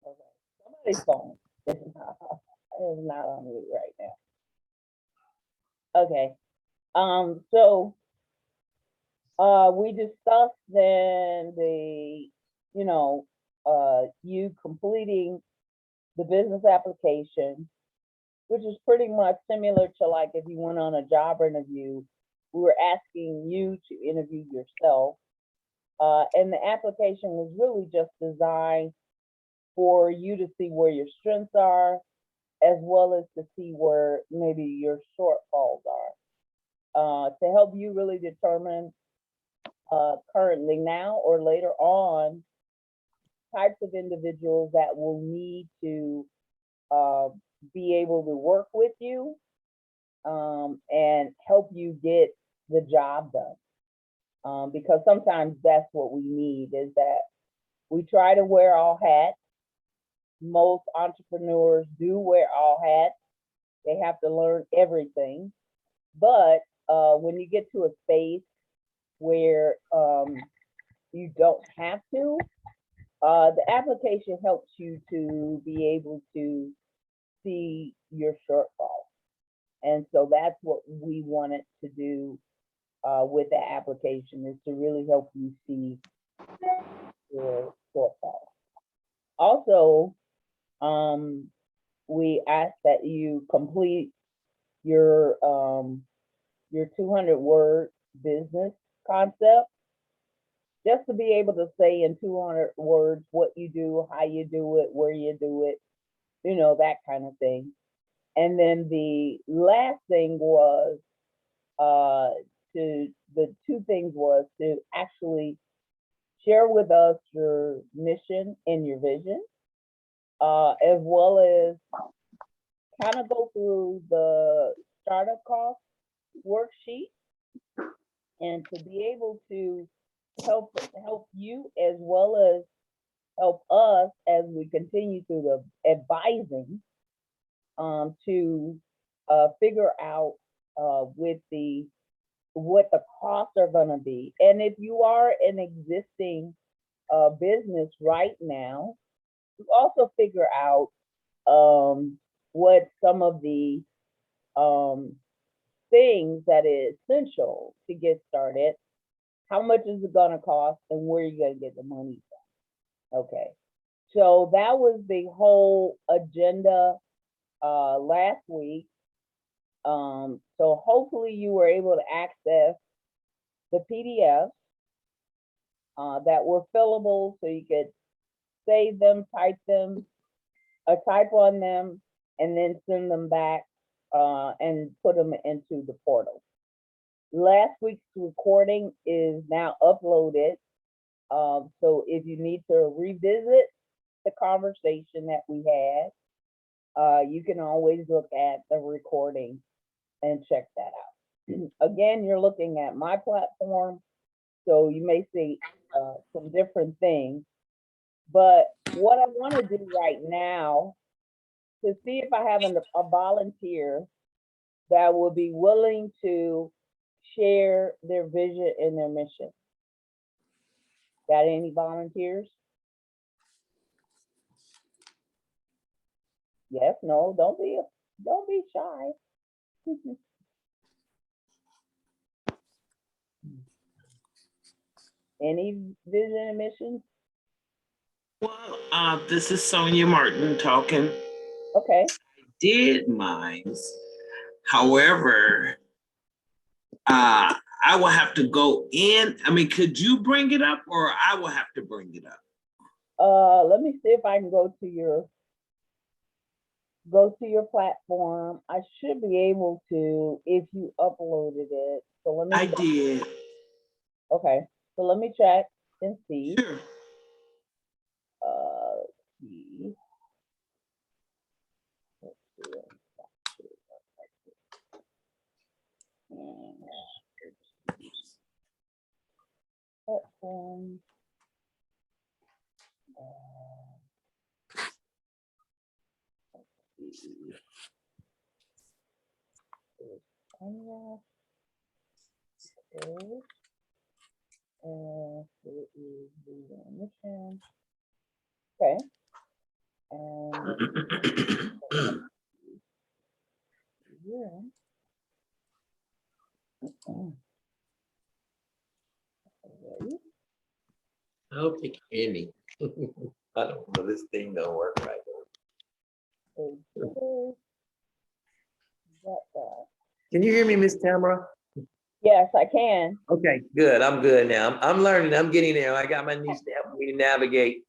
Okay. Somebody's phone is not on mute right now. Okay. So we discussed then you know, you completing the business application, which is pretty much similar to like if you went on a job interview, we were asking you to interview yourself. And the application was really just designed for you to see where your strengths are, as well as to see where maybe your shortfalls are, to help you really determine currently now or later on types of individuals that will need to be able to work with you and help you get the job done. Because sometimes that's what we need, is that we try to wear all hats. Most entrepreneurs do wear all hats. They have to learn everything. But when you get to a space where you don't have to, the application helps you to be able to see your shortfalls. And so that's what we wanted to do with the application, is to really help you see your shortfalls. Also, we ask that you complete your 200-word business concept, just to be able to say in 200 words what you do, how you do it, where you do it, you know, that kind of thing. And then the last thing was the two things was to actually share with us your mission and your vision, as well as kind of go through the startup cost worksheet, and to be able to help you as well as help us as we continue through the advising, to figure out what the costs are going to be. And if you are an existing business right now, you also figure out what some of the things that is essential to get started, how much is it going to cost, and where you're going to get the money from. Okay, so that was the whole agenda last week. So hopefully you were able to access the PDFs that were fillable, so you could save them, type on them, and then send them back and put them into the portal. Last week's recording is now uploaded. So if you need to revisit the conversation that we had, you can always look at the recording and check that out. Again, you're looking at my platform, so you may see some different things. But what I want to do right now, to see if I have a volunteer that will be willing to share their vision and their mission. Got any volunteers? Yes, no, don't be shy. Any vision and mission? Well, this is Sonia Martin talking. Okay. I did mine. However, I will have to go in. I mean, could you bring it up, or I will have to bring it up? Let me see if I can go to your platform. I should be able to if you uploaded it. So let me. I did. Okay. So let me check and see. Sure. Let's see. Platform. Let's see. Okay. And it is the mission. Okay. And yeah. I hope you can hear me. I don't know, this thing don't work right. Okay. Got that. Can you hear me, Miss Tamara? Yes, I can. Okay, good. I'm good now. I'm learning. I'm getting there. I got my niece to help me navigate.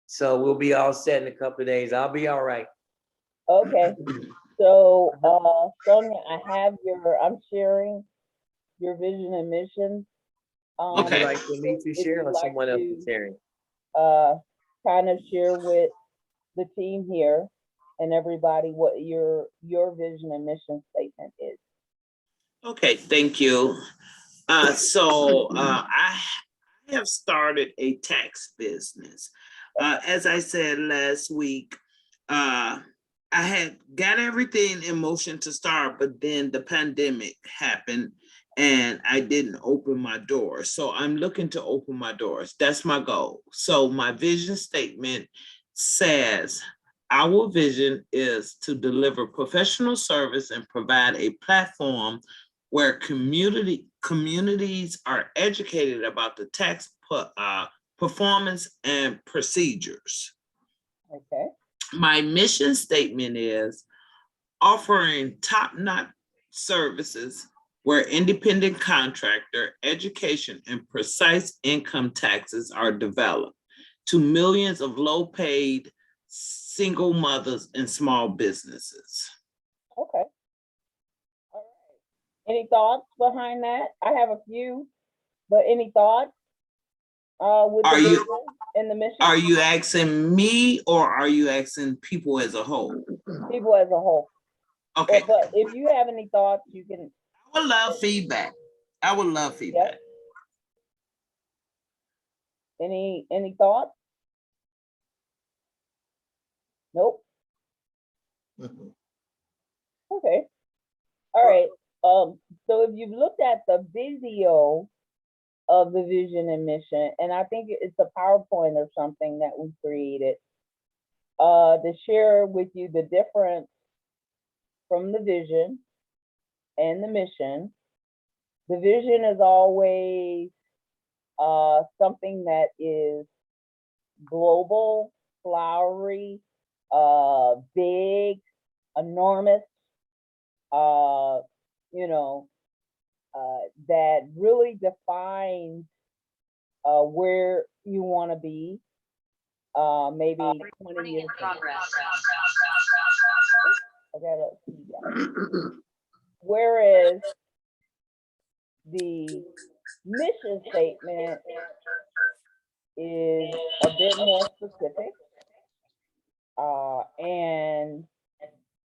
So we'll be all set in a couple of days. I'll be all right. Okay. So, Sonia, I'm sharing your vision and mission. Would you Okay. like for me to If share you'd or like someone else to, is sharing? kind of share with the team here and everybody what your vision and mission statement is. Okay, thank you. I have started a tax business. As I said last week, I had got everything in motion to start, but then the pandemic happened and I didn't open my doors. So I'm looking to open my doors. That's my goal. So my vision statement says, our vision is to deliver professional service and provide a platform where communities are educated about the tax performance and procedures. Okay. My mission statement is offering top-notch services where independent contractor, education, and precise income taxes are developed to millions of low-paid single mothers and small businesses. Okay. All right. Any thoughts behind that? I have a few, but any thoughts with the vision and the mission? Are you asking me or are you asking people as a whole? People as a whole. Okay. But if you have any thoughts, you can. I would love feedback. I would love feedback. Yep. Any thoughts? Nope. Okay. All right. So if you've looked at the video of the vision and mission, and I think it's a PowerPoint or something that we created, to share with you the difference from the vision and the mission. The vision is always something that is global, flowery, big, enormous, that really defines where you want to be, maybe 20 years from now. Okay, let's see that. Whereas the mission statement is a bit more specific, and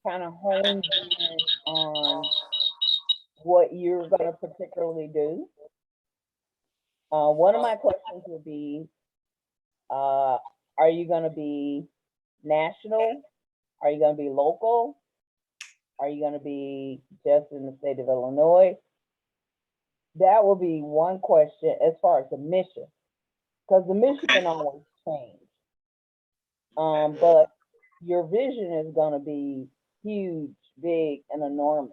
kind of hones in on what you're going to particularly do. One of my questions would be, are you going to be national? Are you going to be local? Are you going to be just in the state of Illinois? That will be one question as far as the mission, because the mission can always change. But your vision is going to be huge, big, and enormous.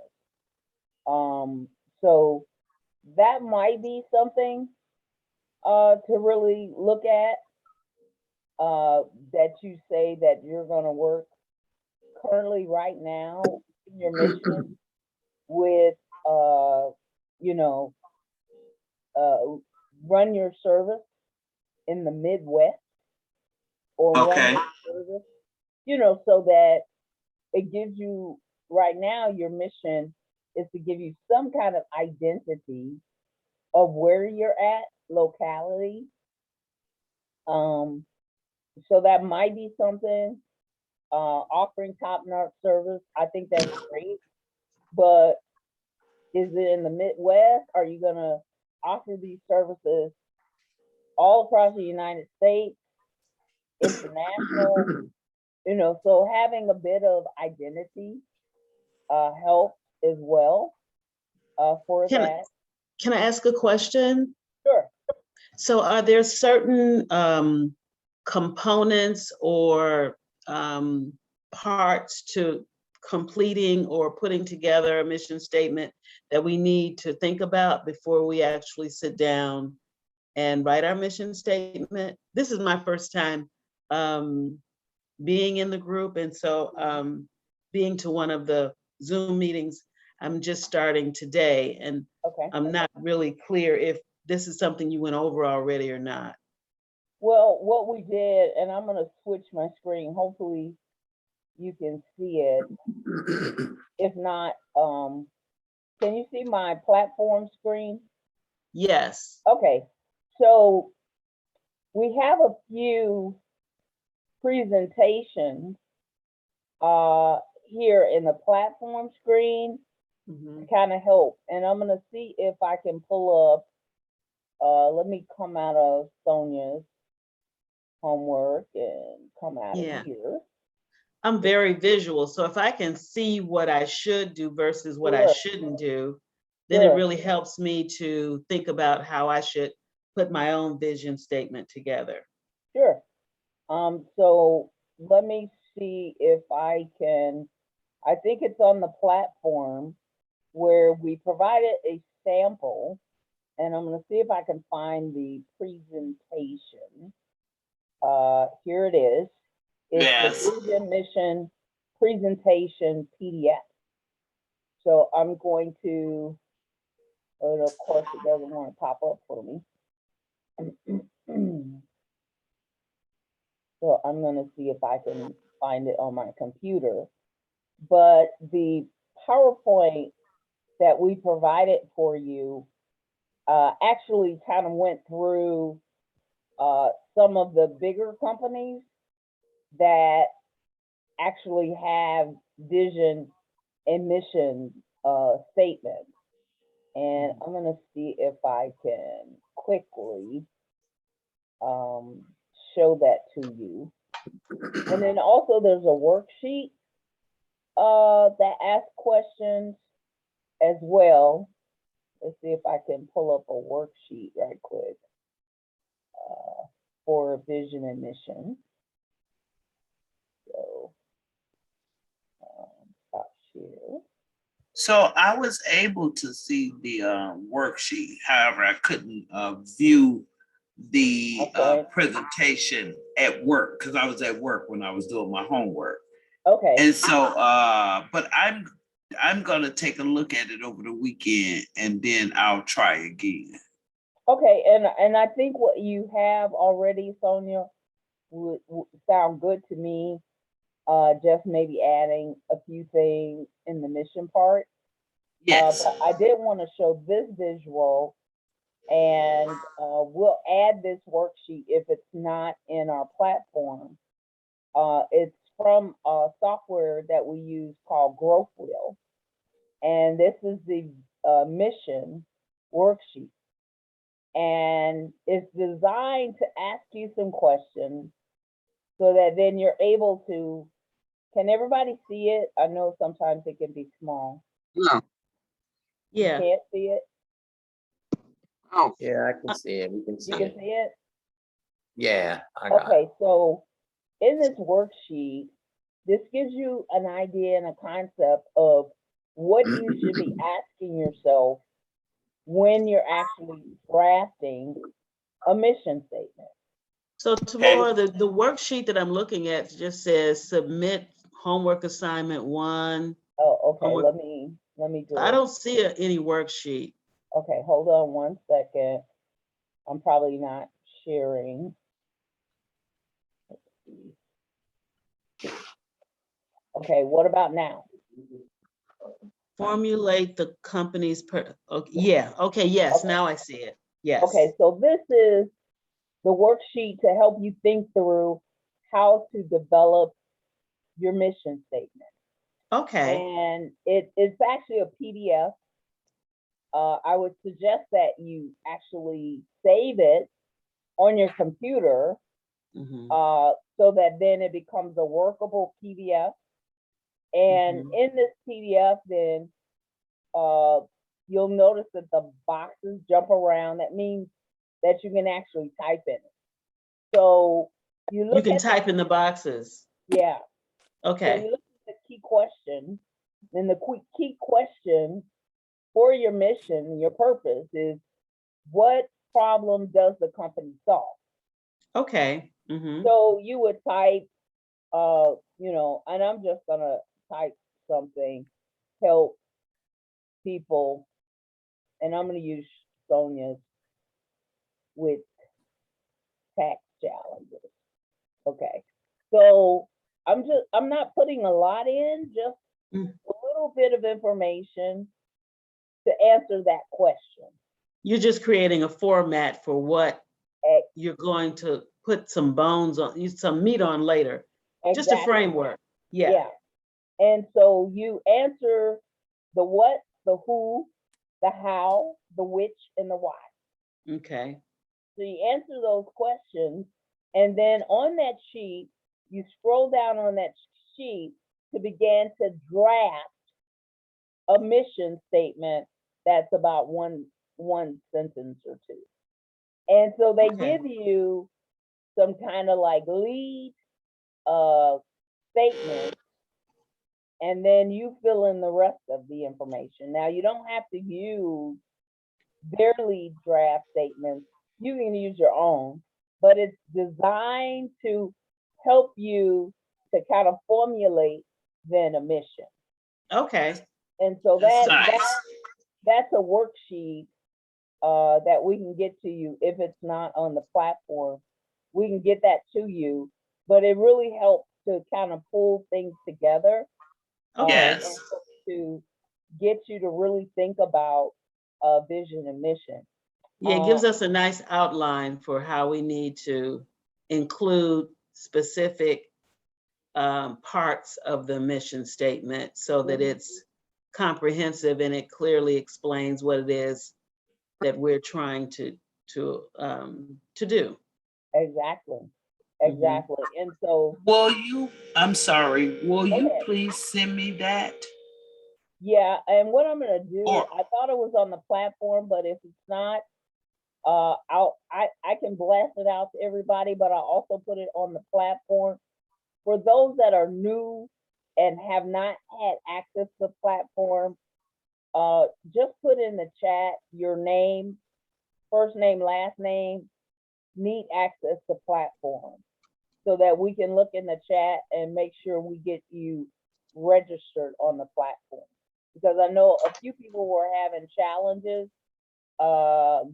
So that might be something to really look at, that you say that you're going to work currently right now in your mission with, run your service in the Midwest, or run your service, so that it gives you, right now, your mission is to give you some kind of identity of where you're at, locality. So that might be something, offering top-notch service. I think that's great, but is it in the Midwest? Are you gonna offer these services all across the United States, international? So having a bit of identity helps as well for that. Can I ask a question? Sure. So are there certain components or parts to completing or putting together a mission statement that we need to think about before we actually sit down and write our mission statement? This is my first time being in the group, and so being to one of the Zoom meetings, I'm just starting today, and Okay. I'm not really clear if this is something you went over already or not. Well, what we did, and I'm gonna switch my screen, hopefully you can see it. If not, can you see my platform screen? Yes. Okay, so we have a few presentations here in the platform screen Mhm. to kind of help. And I'm gonna see if I can pull up, let me come out of Sonia's homework and come out Yeah. of here. I'm very visual, so if I can see what I should do versus what I Sure. shouldn't do, then it Sure. really helps me to think about how I should put my own vision statement together. Sure. So let me see if I can, I think it's on the platform where we provided a sample, and I'm gonna see if I can find the presentation. Here it is. It's Yes. the vision mission presentation PDF. So I'm going to, and of course it doesn't want to pop up for me. So I'm gonna see if I can find it on my computer. But the PowerPoint that we provided for you actually kind of went through some of the bigger companies that actually have vision and mission statements. And I'm gonna see if I can quickly show that to you. And then also there's a worksheet that asks questions as well. Let's see if I can pull up a worksheet right quick for vision and mission. So, stop share. So I was able to see the worksheet. However, I couldn't view the Okay. presentation at work because I was at work when I was doing my homework. Okay. And so, but I'm gonna take a look at it over the weekend and then I'll try again. Okay, and I think what you have already, Sonia, would sound good to me. Just maybe adding a few things in the mission part. Yes. But I did want to show this visual, and we'll add this worksheet if it's not in our platform. It's from a software that we use called Growth Wheel, and this is the mission worksheet. And it's designed to ask you some questions so that then you're able to, can everybody see it? I know sometimes it can be small. No. You Yeah. can't see it? Oh, Yeah, I can see it. We can see You can it. see it? Yeah, I got it. Okay, so in this worksheet, this gives you an idea and a concept of what you should be asking yourself when you're actually drafting a mission statement. So Tamara, the worksheet that I'm looking at just says submit homework assignment 1. Oh, okay, Homework. let me do I it. don't see any worksheet. Okay, hold on one second. I'm probably not sharing. Let's see. Okay, what about now? Formulate the company's okay, yeah, okay, yes, Okay. now I see it. Yes. Okay, so this is the worksheet to help you think through how to develop your mission statement. Okay. And it's actually a PDF. I would suggest that you actually save it on your computer Mhm. so that then it becomes a workable PDF. And in this PDF, then you'll notice that the boxes jump around. That means that you can actually type in it. So you You look can at, type in the boxes. yeah, so Okay, you look at the key question, and the key question for your mission, your purpose is, what problem does the company solve? okay. Mhm. So you would type, you know, and I'm just gonna type something, help people, and I'm gonna use Sonia's with tax challenges. Okay, so I'm not putting a lot in, just Mm. a little bit of information to answer that question. You're just creating a format for what Eh, you're going to put some bones on, some meat on later. Just a Exactly. framework. Yeah. Yeah. And so you answer the what, the who, the how, the which, and the why. Okay. So you answer those questions, and then on that sheet, you scroll down on that sheet to begin to draft a mission statement that's about one sentence or two. And so they Okay. give you some kind of like lead statement, and then you fill in the rest of the information. Now you don't have to use their lead draft statements. You can use your own, but it's designed to help you to kind of formulate then a mission. Okay. And so That's nice. that's a worksheet that we can get to you if it's not on the platform. We can get that to you, but it really helps to kind of pull things together. Okay. Yes. And to get you to really think about vision and mission. Yeah, it gives us a nice outline for how we need to include specific parts of the mission statement so that it's comprehensive and it clearly explains what it is that we're trying to do. Exactly. Exactly. And so, I'm sorry, will go you ahead. please send me that? Yeah, and what I'm gonna do, Or- I thought it was on the platform, but if it's not, I can blast it out to everybody, but I'll also put it on the platform. For those that are new and have not had access to the platform, just put in the chat your name, first name, last name, need access to platform, so that we can look in the chat and make sure we get you registered on the platform. Because I know a few people were having challenges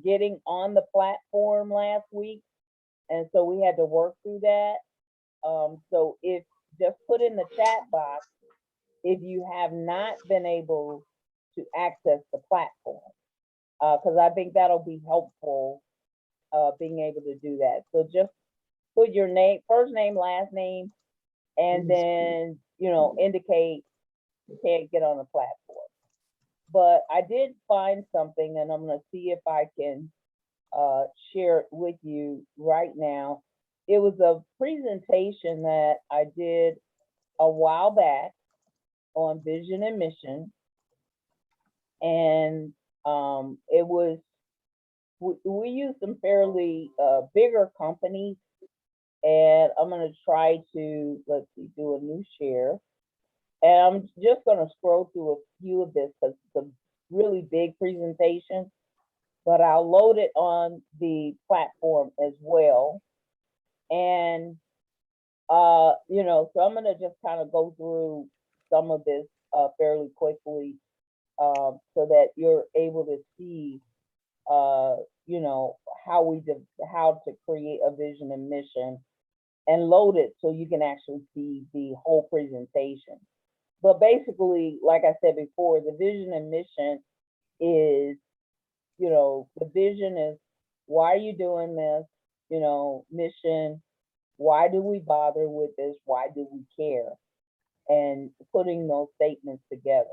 getting on the platform last week, and so we had to work through that. So if just put in the chat box if you have not been able to access the platform, because I think that'll be helpful, being able to do that. So just put your name, first name, last name, and then, you know, indicate you can't get on the platform. But I did find something, and I'm gonna see if I can share it with you right now. It was a presentation that I did a while back on vision and mission. And it was, we used some fairly bigger companies, and I'm gonna try to, let's see, do a new share. And I'm just gonna scroll through a few of this because it's a really big presentation, but I'll load it on the platform as well. And you know, so I'm gonna just kind of go through some of this fairly quickly, so that you're able to see, you know, how to create a vision and mission, and load it so you can actually see the whole presentation. But basically, like I said before, the vision and mission is, you know, the vision is, why are you doing this? You know, mission, why do we bother with this? Why do we care? And putting those statements together.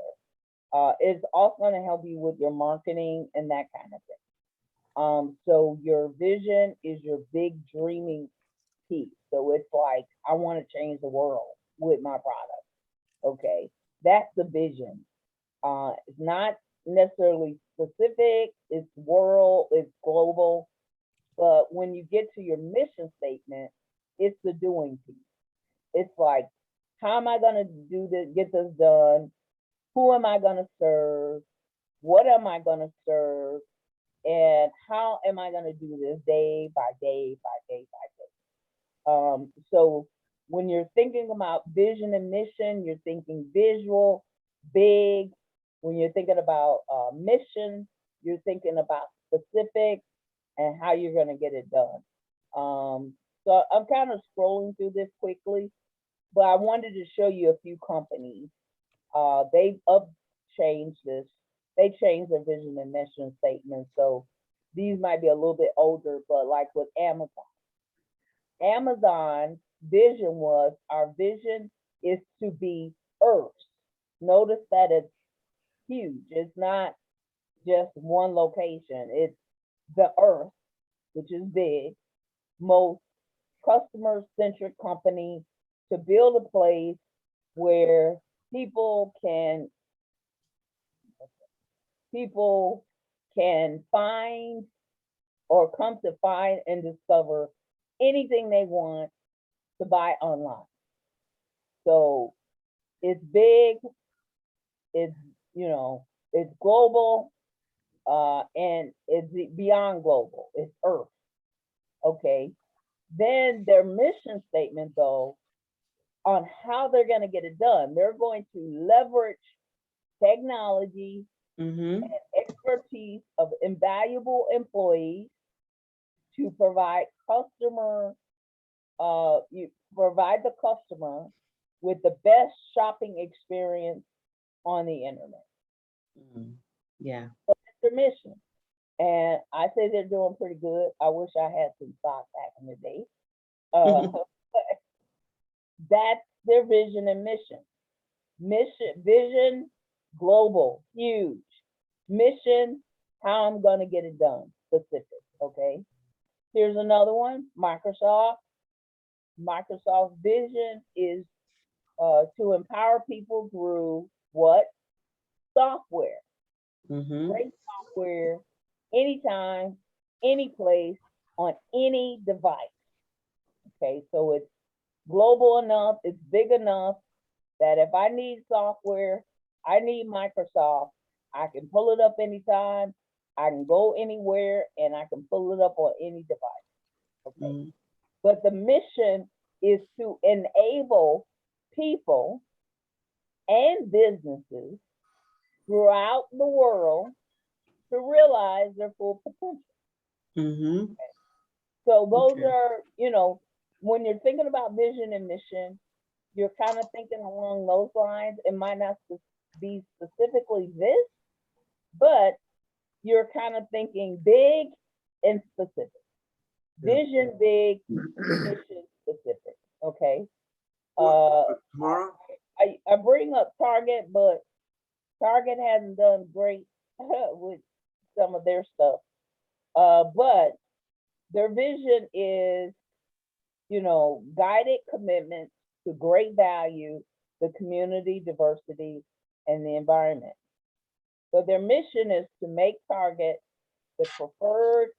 It's also going to help you with your marketing and that kind of thing. So your vision is your big dreaming piece. So it's like, I want to change the world with my product. Okay, that's the vision. It's not necessarily specific, it's world, it's global. But when you get to your mission statement, it's the doing piece. It's like, how am I gonna do this, get this done? Who am I gonna serve? What am I gonna serve? And how am I gonna do this day by day by day by day? So when you're thinking about vision and mission, you're thinking visual, big. When you're thinking about mission, you're thinking about specific and how you're gonna get it done. So I'm kind of scrolling through this quickly, but I wanted to show you a few companies. They've changed this. They changed their vision and mission statements. So these might be a little bit older, but like with Amazon. Amazon's vision was, our vision is to be Earth. Notice that it's huge. It's not just one location. It's the Earth, which is big, most customer-centric company, to build a place where people can find or come to find and discover anything they want to buy online. So it's big, it's, it's global, and it's beyond global, it's Earth. Okay. Then their mission statement, though, on how they're going to get it done, they're going to leverage technology and expertise of invaluable employees to provide the customer with the best shopping experience on the internet. Yeah. So that's their mission. And I say they're doing pretty good. I wish I had some stock back in the day. That's their vision and mission. Vision, global, huge. Mission, how I'm gonna get it done, specific, okay? Here's another one, Microsoft. Microsoft's vision is to empower people through what? Software. Great software, anytime, any place, on any device. Okay, so it's global enough, it's big enough that if I need software, I need Microsoft, I can pull it up anytime, I can go anywhere, and I can pull it up on any device. Okay. But the mission is to enable people and businesses throughout the world to realize their full potential. Okay. So those are, when you're thinking about vision and mission, you're kind of thinking along those lines. It might not be specifically this, but you're kind of thinking big and specific. Vision big, mission specific. Okay. Tomorrow? I bring up Target, but Target hasn't done great with some of their stuff. But their vision is, guided commitment to great value, the community, diversity, and the environment. So their mission is to make Target the preferred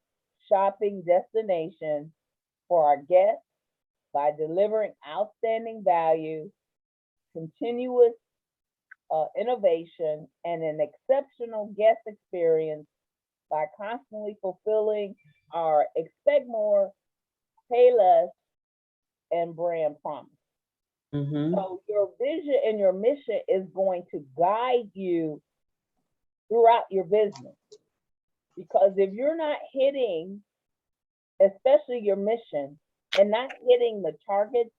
shopping destination for our guests by delivering outstanding value, continuous innovation, and an exceptional guest experience by constantly fulfilling our expect more, pay less, and brand promise. So your vision and your mission is going to guide you throughout your business. Because if you're not hitting, especially your mission, and not hitting the targets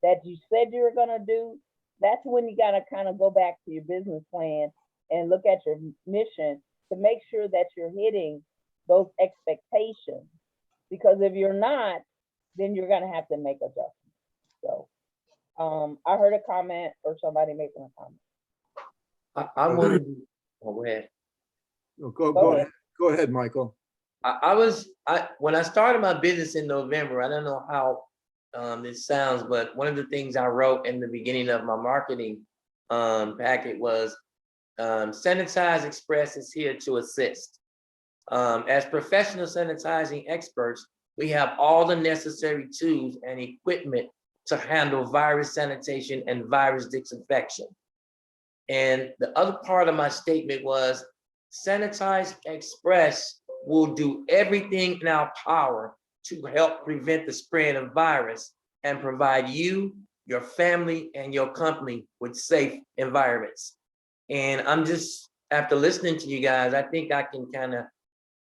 that you said you were gonna do, that's when you gotta kind of go back to your business plan and look at your mission to make sure that you're hitting those expectations. Because if you're not, then you're gonna have to make adjustments. So I heard a comment or somebody making a comment. I wanted to, go ahead. No, Go go ahead. ahead. Go ahead, Michael. When I started my business in November, I don't know how this sounds, but one of the things I wrote in the beginning of my marketing packet was Sanitize Express is here to assist. As professional sanitizing experts, we have all the necessary tools and equipment to handle virus sanitation and virus disinfection. And the other part of my statement was Sanitize Express will do everything in our power to help prevent the spread of virus and provide you, your family, and your company with safe environments. And I'm just, after listening to you guys, I think I can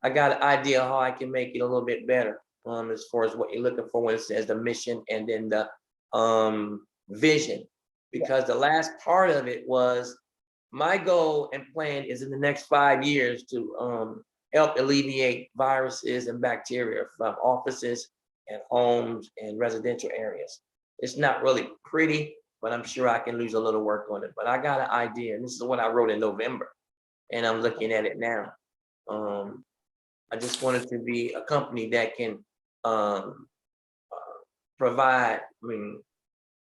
I got an idea how I can make it a little bit better as far as what you're looking for when it says the mission and then the vision. Because the last part of it was my goal and plan is in the next 5 years to help alleviate viruses and bacteria from offices and homes and residential areas. It's not really pretty, but I'm sure I can lose a little work on it. But I got an idea, and this is what I wrote in November, and I'm looking at it now. I just wanted to be a company that can provide,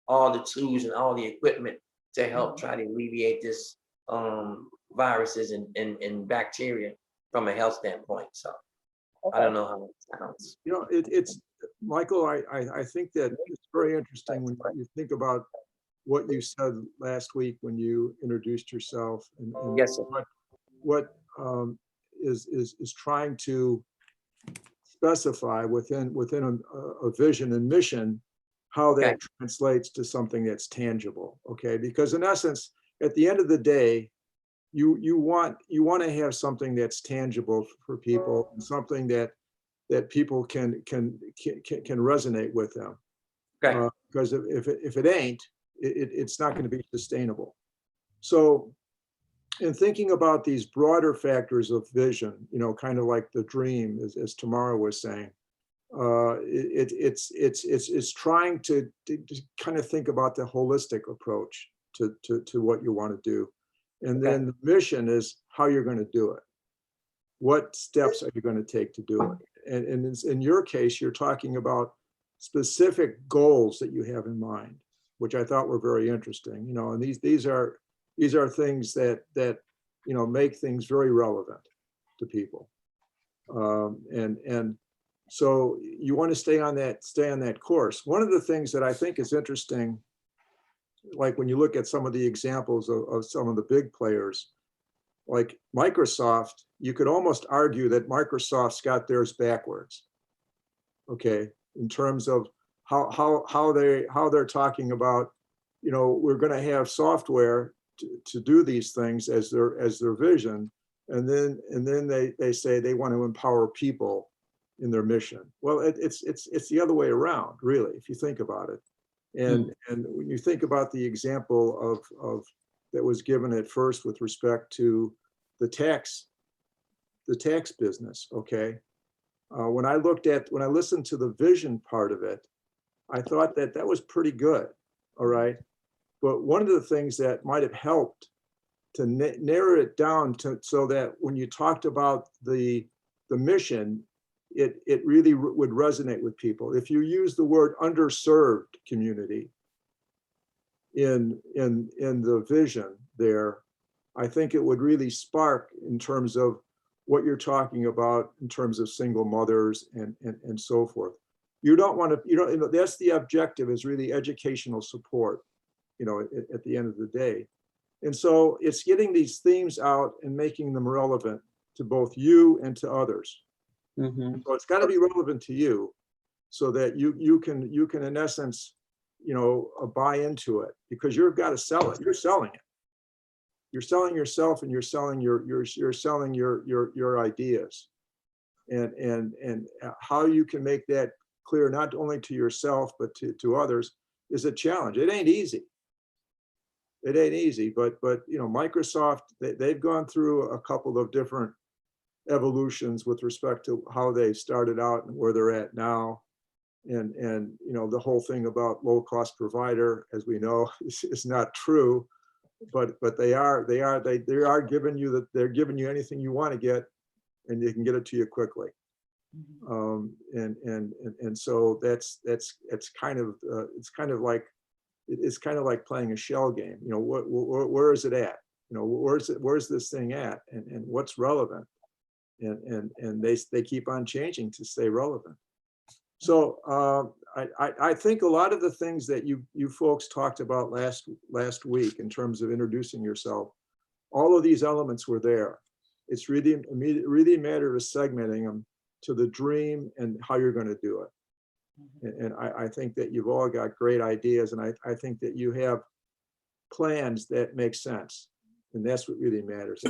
all the tools and all the equipment to help try to alleviate this viruses and bacteria from a health standpoint. So I don't know how it sounds. You know, it's, Michael, I think that it's very interesting when you think about what you said last week when you introduced yourself and Yes, sir. what is trying to specify within a vision and mission how that translates to something that's tangible. Okay, because in essence, at the end of the day, you want to have something that's tangible for people, and something that people can resonate with them. Okay. Because if it ain't, it's not going to be sustainable. So in thinking about these broader factors of vision, kind of like the dream, as Tamara was saying, it's trying to kind of think about the holistic approach to what you want to do. And then the mission is how you're going to do it. What steps are you going to take to do it? And in your case, you're talking about specific goals that you have in mind, which I thought were very interesting. And these are things that make things very relevant to people. And so you want to stay on that course. One of the things that I think is interesting, like when you look at some of the examples of some of the big players, like Microsoft, you could almost argue that Microsoft's got theirs backwards. Okay, in terms of how they're talking about, we're going to have software to do these things as their vision, and then they say they want to empower people in their mission. Well, it's the other way around, really, if you think about it. And when you think about the example of that was given at first with respect to the tax business, okay. When I listened to the vision part of it, I thought that was pretty good, all right. But one of the things that might have helped to narrow it down so that when you talked about the mission, it really would resonate with people. If you use the word underserved community in the vision there, I think it would really spark in terms of what you're talking about in terms of single mothers and so forth. You don't want to, that's the objective, is really educational support, at the end of the day. And so it's getting these themes out and making them relevant to both you and to others. So it's got to be relevant to you so that you can in essence, buy into it, because you've got to sell it. You're selling it. You're selling yourself, and you're selling your ideas, and how you can make that clear not only to yourself but to others is a challenge. It ain't easy. But Microsoft, they've gone through a couple of different evolutions with respect to how they started out and where they're at now, and the whole thing about low cost provider, as we know, is not true. But they are giving you they're giving you anything you want to get, and they can get it to you quickly. And so it's kind of like playing a shell game. Where is it at? Where's this thing at? And what's relevant? And they keep on changing to stay relevant. So I think a lot of the things that you folks talked about last week in terms of introducing yourself, all of these elements were there. It's really a matter of segmenting them to the dream and how you're going to do it. And I think that you've all got great ideas, and I think that you have plans that make sense, and that's what really matters.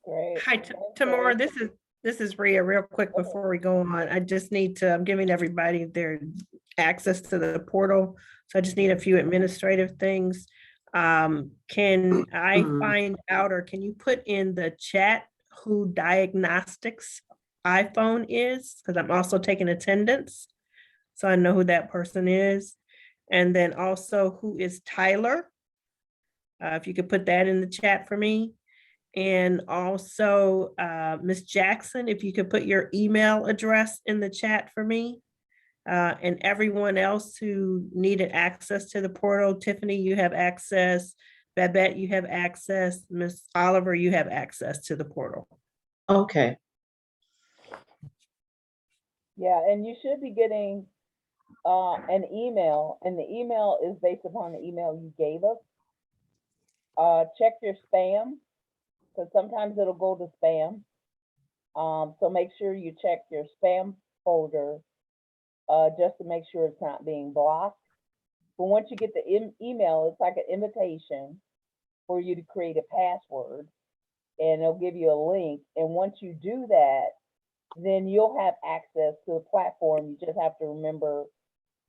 Great. Hi, Tamara, this is Rhea, real quick before we go on. I just need to, I'm giving everybody their access to the portal. So I just need a few administrative things. Can I find out, or can you put in the chat who Diagnostics iPhone is? Because I'm also taking attendance, so I know who that person is. And then also, who is Tyler? If you could put that in the chat for me. And also, Ms. Jackson, if you could put your email address in the chat for me. And everyone else who needed access to the portal, Tiffany, you have access. Babette, you have access. Ms. Oliver, you have access to the portal. Okay, Yeah, and you should be getting an email, and the email is based upon the email you gave us. Check your spam, because sometimes it'll go to spam. So make sure you check your spam folder just to make sure it's not being blocked. But once you get the email, it's like an invitation for you to create a password, and it'll give you a link. And once you do that, then you'll have access to the platform. You just have to remember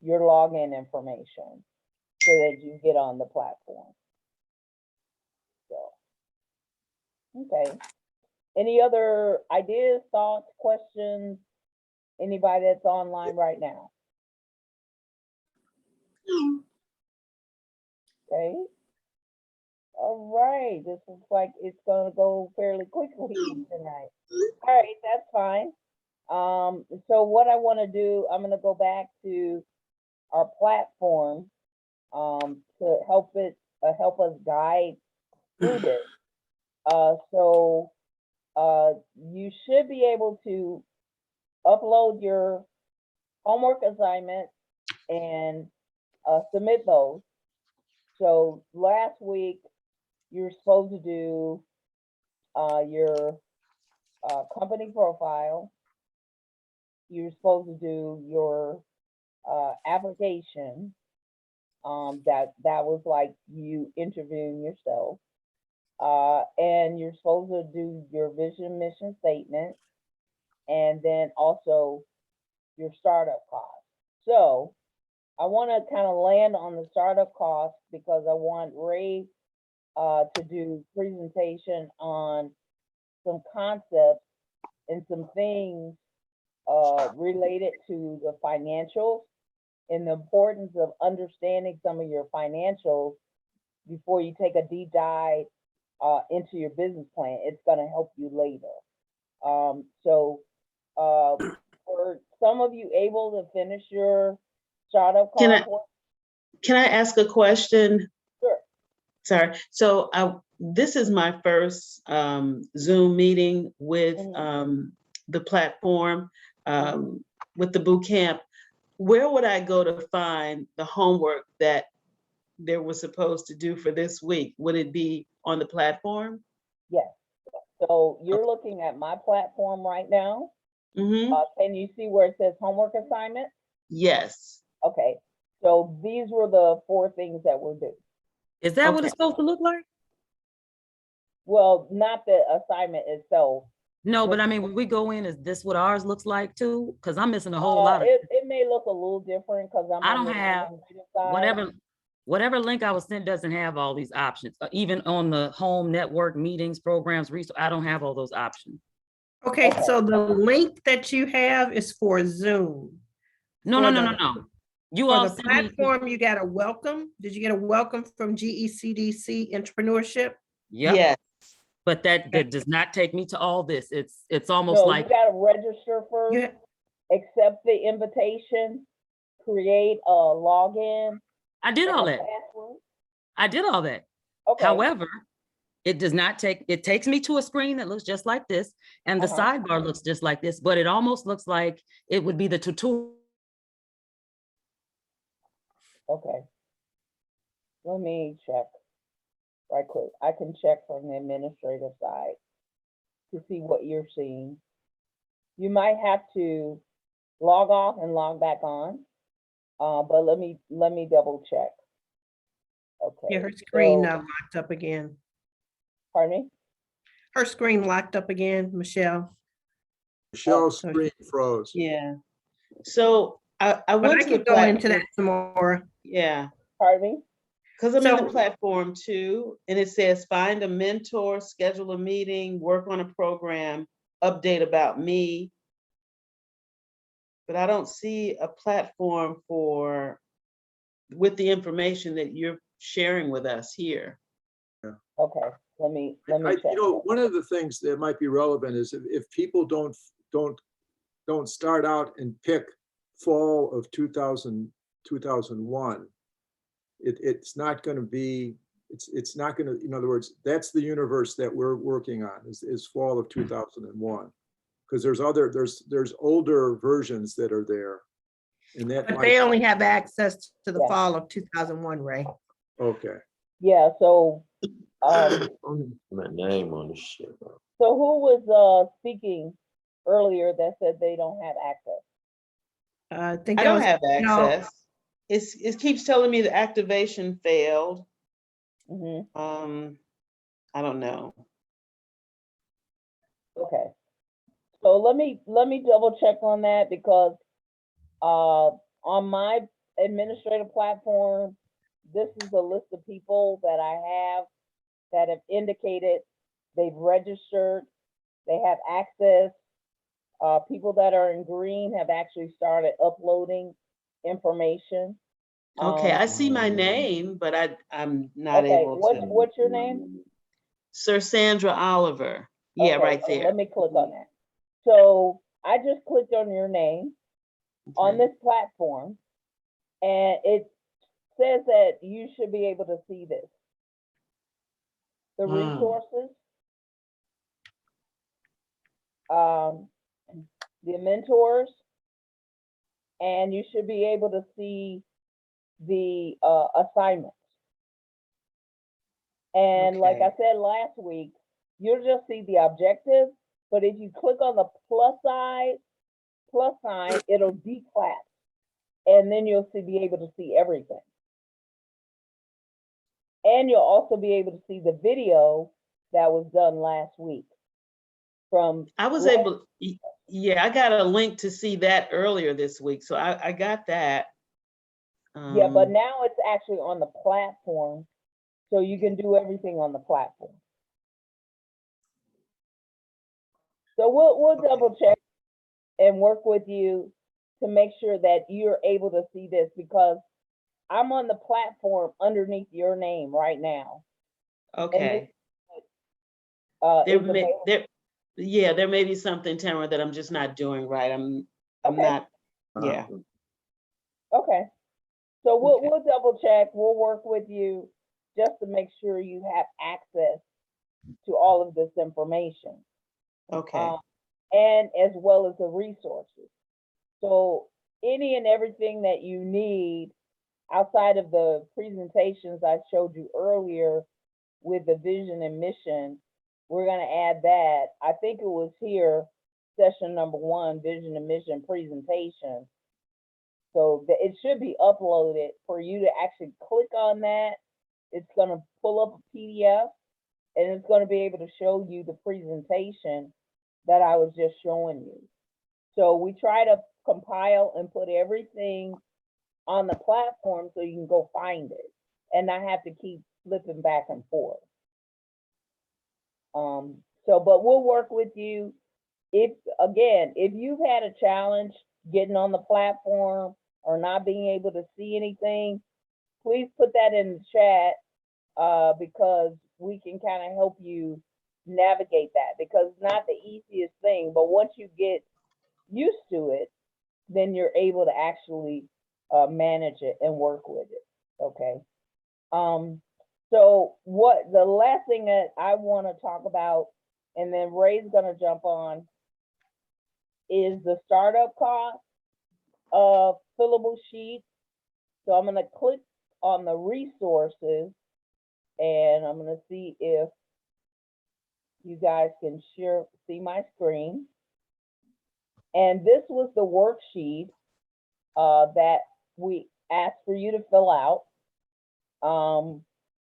your login information so that you get on the platform. So, okay. Any other ideas, thoughts, questions? Anybody that's online right now? Okay. All right, this looks like it's gonna go fairly quickly tonight. All right, that's fine. So what I wanna do, I'm gonna go back to our platform to help us guide through this. So you should be able to upload your homework assignments and submit those. So last week, you're supposed to do your company profile. You're supposed to do your application. That was like you interviewing yourself. And you're supposed to do your vision mission statement, and then also your startup costs. So I want to kind of land on the startup costs because I want Ray to do presentation on some concepts and some things related to the financials and the importance of understanding some of your financials before you take a deep dive into your business plan. It's going to help you later. So were some of you able to finish your startup call? Can I ask a question? Sure. Sorry, so this is my first Zoom meeting with the platform, with the boot camp. Where would I go to find the homework that they were supposed to do for this week? Would it be on the platform? Yes. So you're looking at my platform right now. Can you see where it says homework assignment? Yes. Okay. So these were the 4 things that were due. Is that what it's supposed to look like? Well, not the assignment itself. No, but I mean, when we go in, is this what ours looks like too? Because I'm missing a whole lot of, It may look a little different because I'm I on don't the have administrative side. whatever link I was sent doesn't have all these options. Even on the home network meetings, programs, resource, I don't have all those options. Okay, so the link that you have is for Zoom. No. You all For the sent me, platform, you got a welcome. Did you get a welcome from GECDC Entrepreneurship? yep, Yes. but that does not take me to all this. It's almost No, like, you gotta register first, You, accept the invitation, create a login. I did all and a that. password. I did all that. Okay. However, It does not take, it takes me to a screen that looks just like this, and the Uh-huh. sidebar looks just like this, but it almost looks like it would be the tutorial. Okay. Let me check right quick. I can check from the administrative side to see what you're seeing. You might have to log off and log back on. But let me double check. Okay. Yeah, her screen so- locked up again. Pardon me? Her screen locked up again, Michelle. Michelle's so- screen froze. Yeah. So I But went I to the can go into platform. that some more. Yeah, Pardon me? because I'm in the So- platform too, and it says find a mentor, schedule a meeting, work on a program, update about me. But I don't see a platform with the information that you're sharing with us here. Okay, let me check. You know, one of the things that might be relevant is if people don't start out and pick fall of 2001, it's not going to be, it's not going to, in other words, that's the universe that we're working on is fall of 2001. Because there's older versions that are there. And that But might, they only have access to the Yeah. fall of 2001, Ray. okay. Yeah, so, My name on the shit. so who was, speaking earlier that said they don't have access? I think I that don't was, have no. access. It keeps telling me the activation failed. Mhm. I don't know. Okay. So let me double check on that because on my administrative platform, this is a list of people that I have that have indicated they've registered, they have access. People that are in green have actually started uploading information. Okay, I see my name, but I'm not Okay, able to. what's your name? Sir Sandra Oliver. Yeah, Okay, right so there. let me click on that. So I just clicked on your name on Okay. this platform, and it says that you should be able to see this. The resources, the mentors, and you should be able to see the assignments. And like I Okay. said last week, you'll just see the objectives, but if you click on the plus sign, it'll declass. And then you'll be able to see everything. And you'll also be able to see the video that was done last week from. I was able, yeah, I got a link to see that earlier this week, so I got that. Yeah, but now it's actually on the platform, so you can do everything on the platform. So we'll double check and work with you to make sure that you're able to see this because I'm on the platform underneath your name right now. Okay. Is available. There may be something, Tamara, that I'm just not doing right. I'm Okay. not, yeah. Okay. So Okay. we'll double check. We'll work with you just to make sure you have access to all of this information. Okay. And as well as the resources. So any and everything that you need outside of the presentations I showed you earlier with the vision and mission, we're gonna add that. I think it was here, session number 1, vision and mission presentation. So it should be uploaded for you to actually click on that. It's gonna pull up a PDF and it's gonna be able to show you the presentation that I was just showing you. So we try to compile and put everything on the platform so you can go find it and not have to keep flipping back and forth. But we'll work with you. If you've had a challenge getting on the platform or not being able to see anything, please put that in the chat because we can kind of help you navigate that because it's not the easiest thing, but once you get used to it, then you're able to actually manage it and work with it, okay? So what, the last thing that I want to talk about, and then Ray's gonna jump on, is the startup cost of fillable sheets. So I'm gonna click on the resources, and I'm gonna see if you guys can see my screen. And this was the worksheet that we asked for you to fill out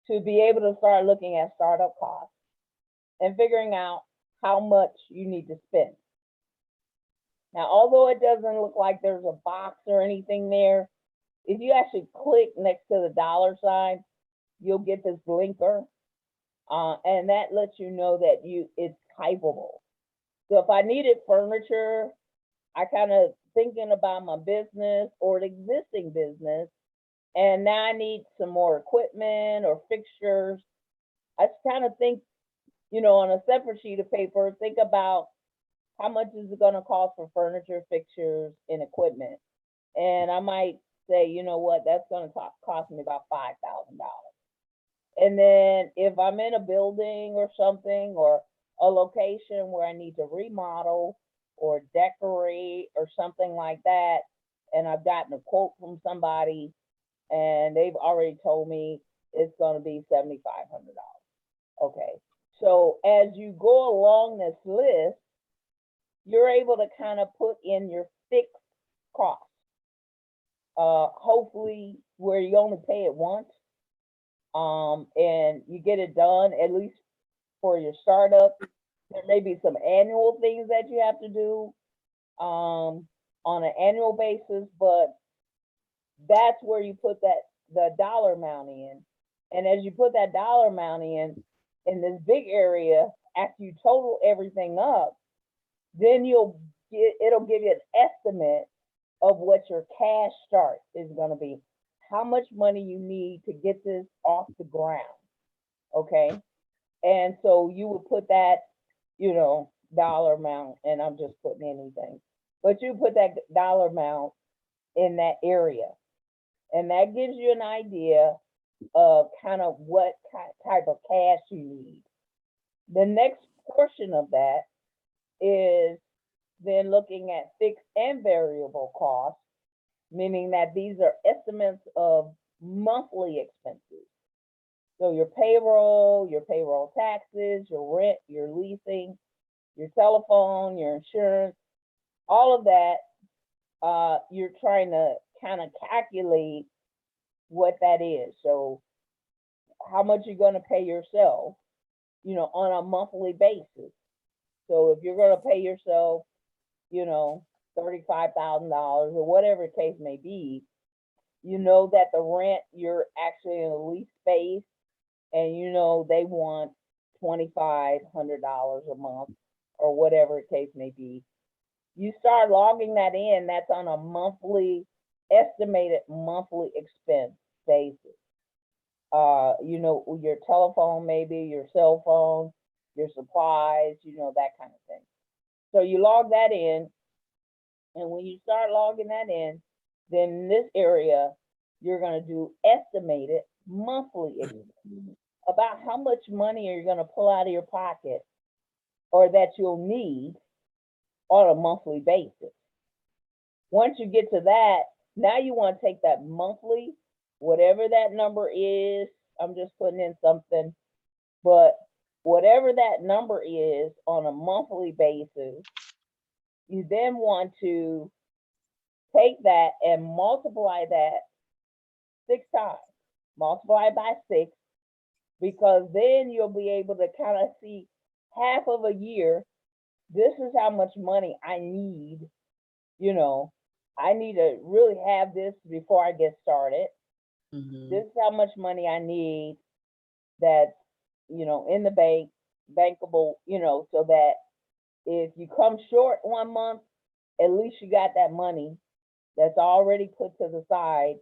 to be able to start looking at startup costs and figuring out how much you need to spend. Now, although it doesn't look like there's a box or anything there, if you actually click next to the dollar sign, you'll get this blinker, and that lets you know that it's typable. So if I needed furniture, I kind of thinking about my business or an existing business, and now I need some more equipment or fixtures. I just kind of think, on a separate sheet of paper, think about how much is it going to cost for furniture, fixtures, and equipment. And I might say, you know what, that's going to cost me about $5,000. And then if I'm in a building or something, or a location where I need to remodel or decorate or something like that, and I've gotten a quote from somebody and they've already told me it's going to be $7,500. Okay. So as you go along this list, you're able to kind of put in your fixed costs. Hopefully where you only pay it once, and you get it done, at least for your startup. There may be some annual things that you have to do on an annual basis, but that's where you put the dollar amount in. And as you put that dollar amount in this big area, after you total everything up, then it'll give you an estimate of what your cash start is going to be, how much money you need to get this off the ground. Okay. And so you would put that, dollar amount, and I'm just putting anything, but you put that dollar amount in that area. And that gives you an idea of kind of what type of cash you need. The next portion of that is then looking at fixed and variable costs, meaning that these are estimates of monthly expenses. So your payroll taxes, your rent, your leasing, your telephone, your insurance, all of that, you're trying to kind of calculate what that is. So how much you're going to pay yourself, on a monthly basis. So if you're going to pay yourself, $35,000 or whatever the case may be, that the rent, you're actually in a lease space, and they want $2,500 a month or whatever the case may be. You start logging that in, that's on a estimated monthly expense basis. Your telephone, maybe your cell phone, your supplies, that kind of thing. So you log that in, and when you start logging that in, then in this area, you're going to do estimated monthly expenses, about how much money are you going to pull out of your pocket or that you'll need on a monthly basis. Once you get to that, now you want to take that monthly, whatever that number is, I'm just putting in something, but whatever that number is on a monthly basis, you then want to take that and multiply that 6 times. Multiply by 6, because then you'll be able to kind of see half of a year. This is how much money I need. I need to really have this before I get started. This is how much money I need that's, in the bank, bankable, so that if you come short one month, at least you got that money that's already put to the side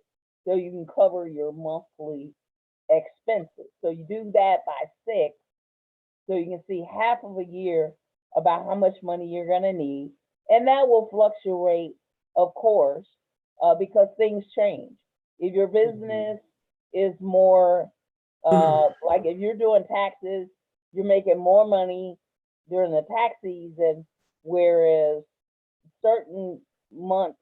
so you can cover your monthly expenses. So you do that by 6, so you can see half of a year about how much money you're going to need. And that will fluctuate, of course, because things change. If your business is more Like if you're doing taxes, you're making more money during the tax season, whereas certain months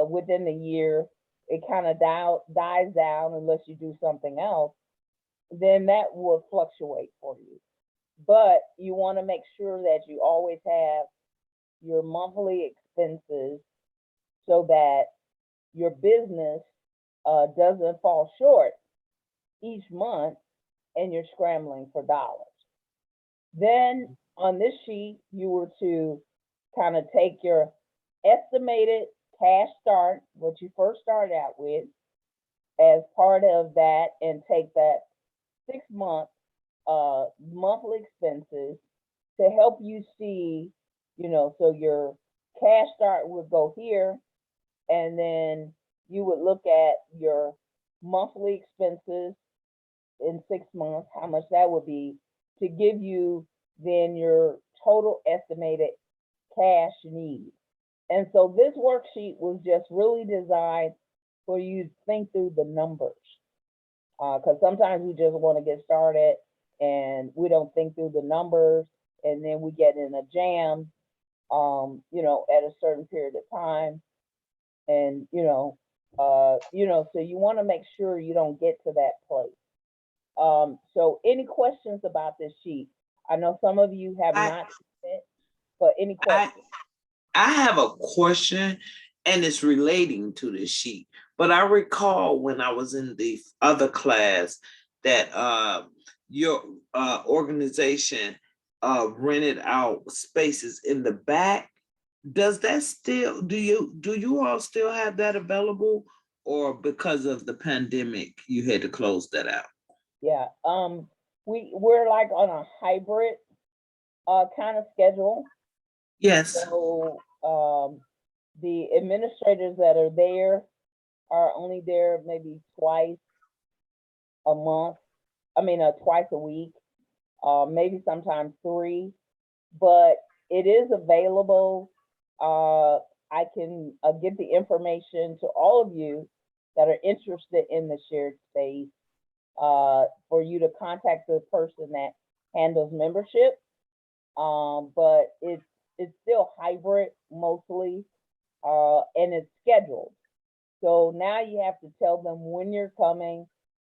within the year, it kind of dies down unless you do something else, then that will fluctuate for you. But you want to make sure that you always have your monthly expenses so that your business doesn't fall short each month and you're scrambling for dollars. Then on this sheet, you were to kind of take your estimated cash start, what you first started out with, as part of that, and take that 6-month monthly expenses to help you see, so your cash start would go here, and then you would look at your monthly expenses in 6 months, how much that would be, to give you then your total estimated cash needs. And so this worksheet was just really designed for you to think through the numbers. Because sometimes we just want to get started and we don't think through the numbers, and then we get in a jam, at a certain period of time. And, so you want to make sure you don't get to that place. So any questions about this sheet? I know some of you have not seen it, but any questions? I have a question, and it's relating to this sheet. But I recall when I was in the other class that your organization rented out spaces in the back. Does that still, do you all still have that available, or because of the pandemic you had to close that out? Yeah, we're like on a hybrid kind of schedule. Yes. So the administrators that are there are only there maybe twice a month. Twice a week, maybe sometimes 3, but it is available. I can get the information to all of you that are interested in the shared space for you to contact the person that handles membership. But it's still hybrid mostly, and it's scheduled. So now you have to tell them when you're coming,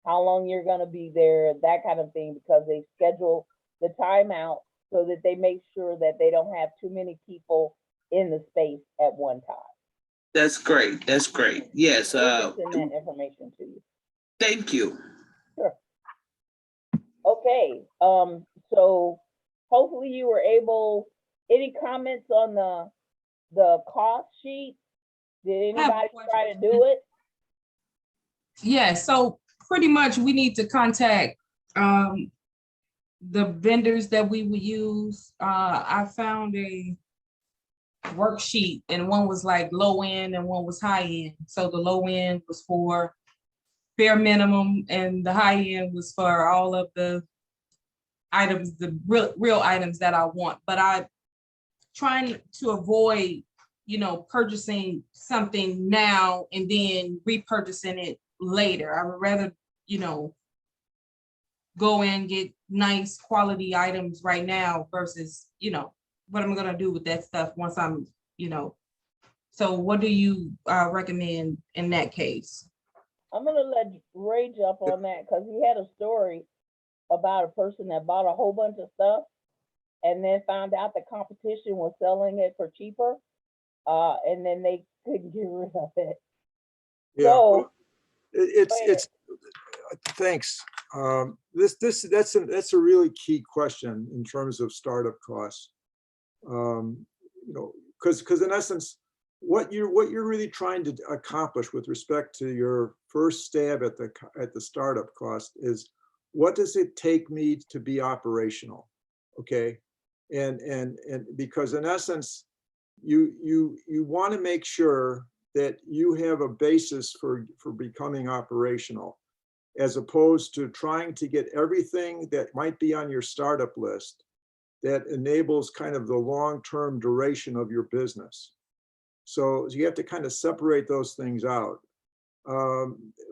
how long you're gonna be there, that kind of thing, because they schedule the time out so that they make sure that they don't have too many people in the space at one time. That's great. That's great. Yes. We'll send that information to you. Thank you. Sure. Okay. So hopefully you were able. Any comments on the cost sheet? Did anybody try to do it? Yeah. So pretty much we need to contact the vendors that we would use. I found a worksheet, and one was like low end and one was high end. So the low end was for bare minimum, and the high end was for all of the items, the real items that I want. But I trying to avoid, purchasing something now and then repurchasing it later. I would rather, go and get nice quality items right now versus, what am I gonna do with that stuff once I'm, so what do you recommend in that case? I'm gonna let Ray jump on that because he had a story about a person that bought a whole bunch of stuff and then found out the competition was selling it for cheaper, and then they couldn't get rid of it. Yeah, So it's thanks. That's a really key question in terms of startup costs. Because in essence, what you're really trying to accomplish with respect to your first stab at the startup cost is, what does it take me to be operational? Okay, and because in essence, you want to make sure that you have a basis for becoming operational, as opposed to trying to get everything that might be on your startup list that enables kind of the long-term duration of your business. So you have to kind of separate those things out.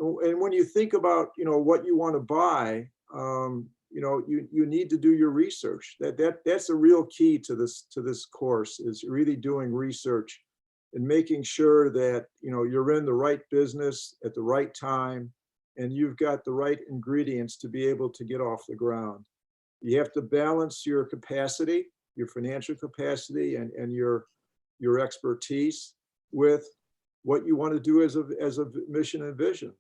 and when you think about, you know, what you want to buy, you know, you need to do your research. That's a real key to this course, is really doing research and making sure that, you know, you're in the right business at the right time, and you've got the right ingredients to be able to get off the ground. You have to balance your capacity, your financial capacity, and your expertise with what you want to do as a mission and vision.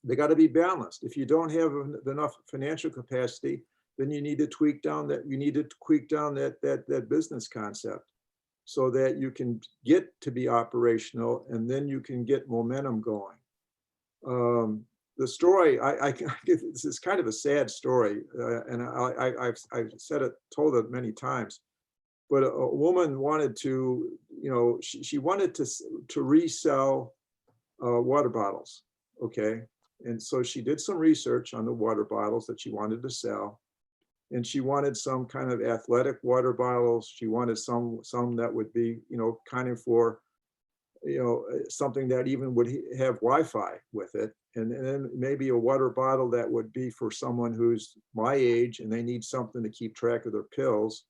They got to be balanced. If you don't have enough financial capacity, then you need to tweak down that business concept, so that you can get to be operational, and then you can get momentum going. The story, this is kind of a sad story, and I've told it many times. But a woman wanted to, you know, she wanted to resell water bottles, okay? And so she did some research on the water bottles that she wanted to sell. And she wanted some kind of athletic water bottles. She wanted some that would be, you know, kind of for, you know, something that even would have Wi-Fi with it. And then maybe a water bottle that would be for someone who's my age and they need something to keep track of their pills,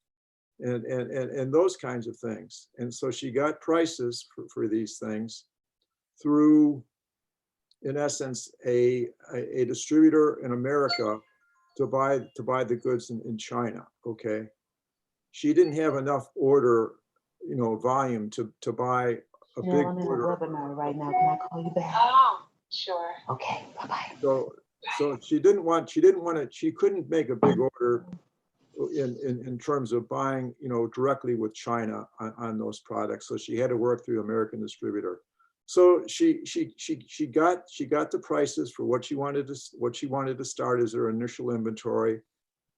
and those kinds of things. And so she got prices for these things through, in essence, a distributor in America to buy the goods in China. Okay, she didn't have enough order, you know, volume to buy a big I'm in a order. webinar right now. Can I call you back? Oh, sure. Okay, bye-bye. So she couldn't make a big order in terms of buying, you know, directly with China on those products. So she had to work through American distributor. So she got the prices for what she wanted to start as her initial inventory,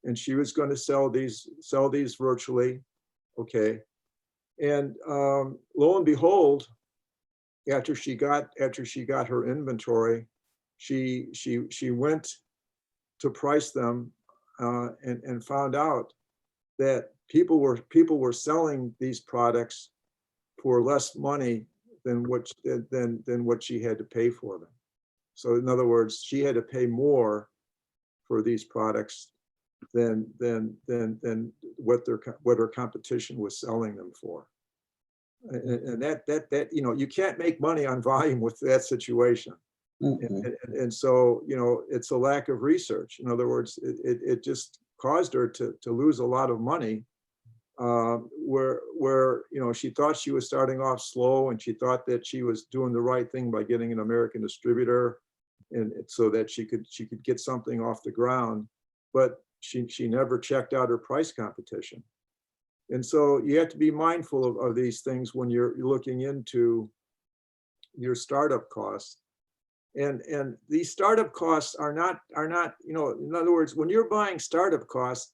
and she was going to sell these virtually, okay. And lo and behold, after she got her inventory, she went to price them and found out that people were selling these products for less money than what she had to pay for them. So in other words, she had to pay more for these products than what her competition was selling them for. And that you know, you can't make money on volume with that situation. And so, you know, it's a lack of research. In other words, it just caused her to lose a lot of money, where you know, she thought she was starting off slow, and she thought that she was doing the right thing by getting an American distributor, and so that she could get something off the ground, but she never checked out her price competition. And so you have to be mindful of these things when you're looking into your startup costs. And these startup costs are not, you know, in other words, when you're buying startup costs,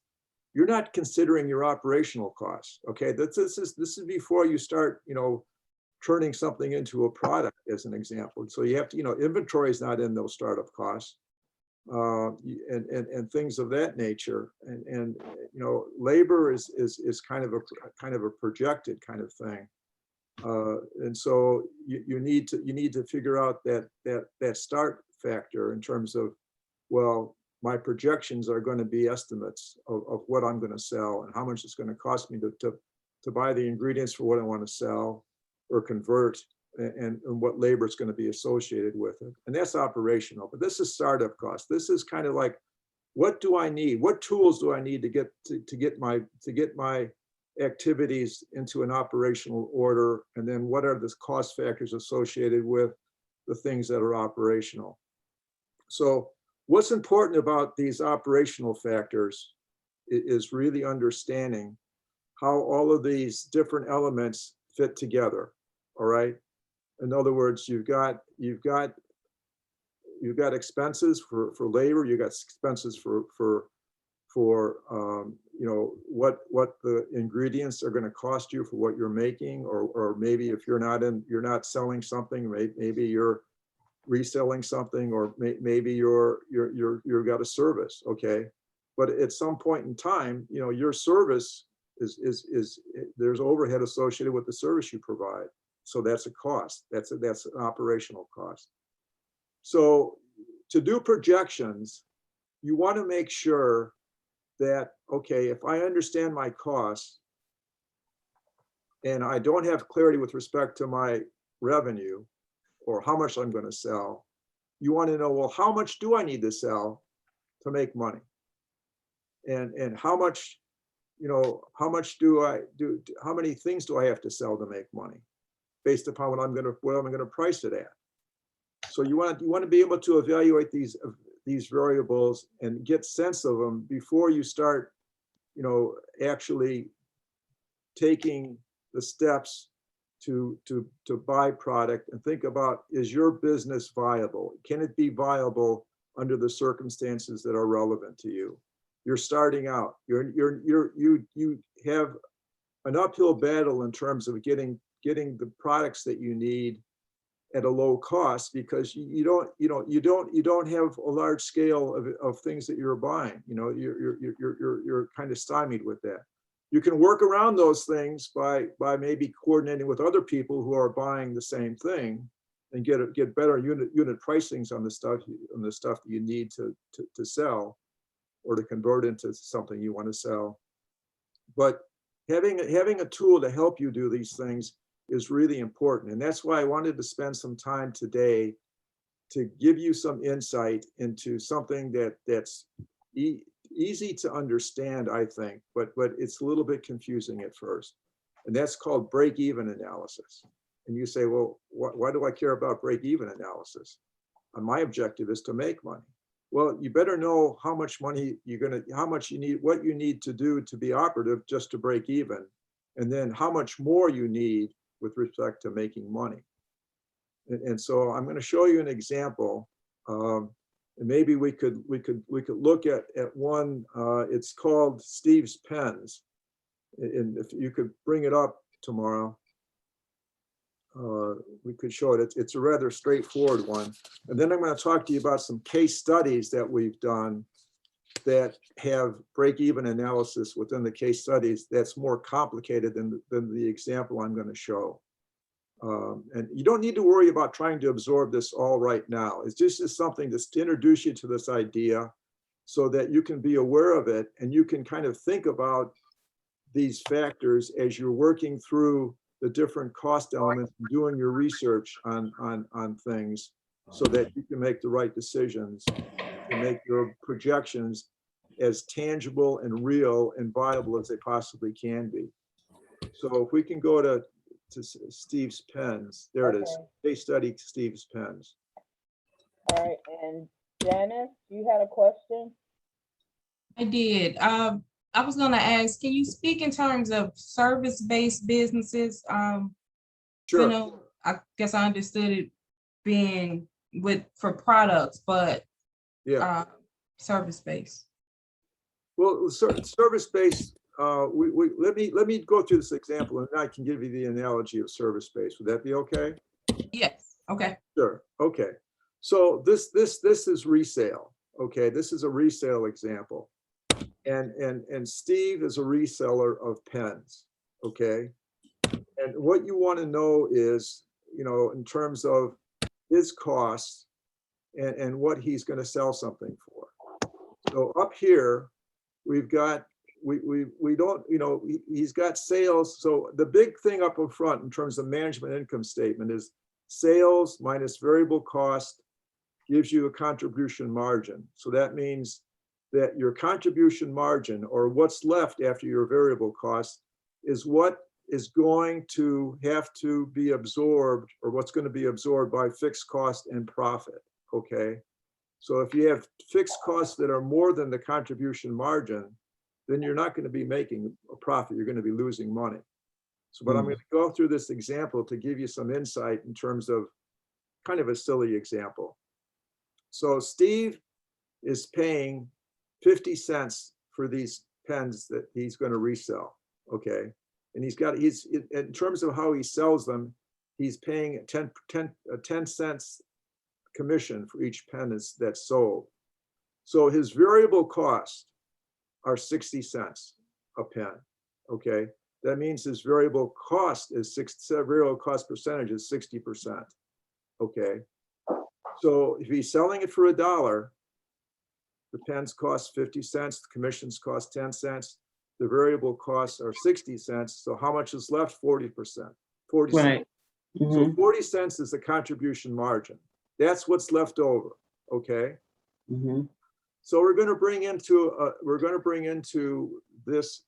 you're not considering your operational costs. Okay, this is before you start, you know, turning something into a product, as an example. So you have to, you know, inventory is not in those startup costs, and things of that nature. And you know, labor is kind of a projected kind of thing. And so you need to figure out that start factor in terms of, well, my projections are going to be estimates of what I'm going to sell and how much it's going to cost me to buy the ingredients for what I want to sell or convert, and what labor is going to be associated with it. And that's operational, but this is startup cost. This is kind of like, what do I need? What tools do I need to get my activities into an operational order? And then what are the cost factors associated with the things that are operational? So what's important about these operational factors is really understanding how all of these different elements fit together. All right. In other words, you've got expenses for labor, you've got expenses for you know, what the ingredients are going to cost you for what you're making, or maybe if you're not selling something, maybe you're reselling something, or maybe you've got a service. Okay, but at some point in time, you know, your service is there's overhead associated with the service you provide. So that's a cost. That's an operational cost. So to do projections, you want to make sure that, okay, if I understand my costs and I don't have clarity with respect to my revenue or how much I'm going to sell, you want to know, well, how much do I need to sell to make money? And how much, how much do I do? How many things do I have to sell to make money based upon what I'm going to price it at? So you want to be able to evaluate these variables and get sense of them before you start, actually taking the steps to buy product, and think about, is your business viable? Can it be viable under the circumstances that are relevant to you? You're starting out. You have an uphill battle in terms of getting the products that you need at a low cost, because you don't have a large scale of things that you're buying. You're kind of stymied with that. You can work around those things by maybe coordinating with other people who are buying the same thing and get better unit pricings on the stuff that you need to sell or to convert into something you want to sell. But having a tool to help you do these things is really important. And that's why I wanted to spend some time today to give you some insight into something that's easy to understand, I think, but it's a little bit confusing at first. And that's called break-even analysis. And you say, well, why do I care about break-even analysis? My objective is to make money. Well, you better know how much money what you need to do to be operative just to break even, and then how much more you need with respect to making money. And so I'm going to show you an example. And maybe we could look at one. It's called Steve's Pens. And if you could bring it up tomorrow, we could show it. It's a rather straightforward one. And then I'm going to talk to you about some case studies that we've done that have break-even analysis within the case studies that's more complicated than the example I'm going to show. And you don't need to worry about trying to absorb this all right now. It's just something that's to introduce you to this idea so that you can be aware of it and you can kind of think about these factors as you're working through the different cost elements and doing your research on things so that you can make the right decisions and make your projections as tangible and real and viable as they possibly can be. So if we can go to Steve's Pens, there it is. Case study Steve's Pens. All right, and Janice, you had a question? I did. I was gonna ask, can you speak in terms of service-based businesses? Sure. I guess I understood it being for products, but Yeah. Service-based. Well, service-based. Let me go through this example, and then I can give you the analogy of service-based. Would that be okay? Yes. Okay. Sure. Okay. So this is resale. Okay, this is a resale example, and Steve is a reseller of pens. Okay, and what you want to know is, in terms of his costs and what he's going to sell something for. So up here, we've got we don't, he's got sales. So the big thing up in front in terms of management income statement is sales minus variable cost gives you a contribution margin. So that means that your contribution margin, or what's left after your variable cost, is what is going to have to be absorbed, or what's going to be absorbed by fixed cost and profit. Okay. So if you have fixed costs that are more than the contribution margin, then you're not going to be making a profit. You're going to be losing money. So, but I'm going to go through this example to give you some insight in terms of kind of a silly example. So Steve is paying 50 cents for these pens that he's going to resell. Okay. And he's in terms of how he sells them, he's paying 10 cents commission for each pen that's sold. So his variable costs are 60 cents a pen. Okay. That means his variable cost is variable cost percentage is 60%. Okay. So if he's selling it for $1, the pens cost 50 cents, the commissions cost 10 cents, the variable costs are 60 cents. So how much is left? 40%, 40 cents. Right. So Mhm, 40 cents is the contribution margin. That's what's left over, okay? mhm. So we're gonna bring into this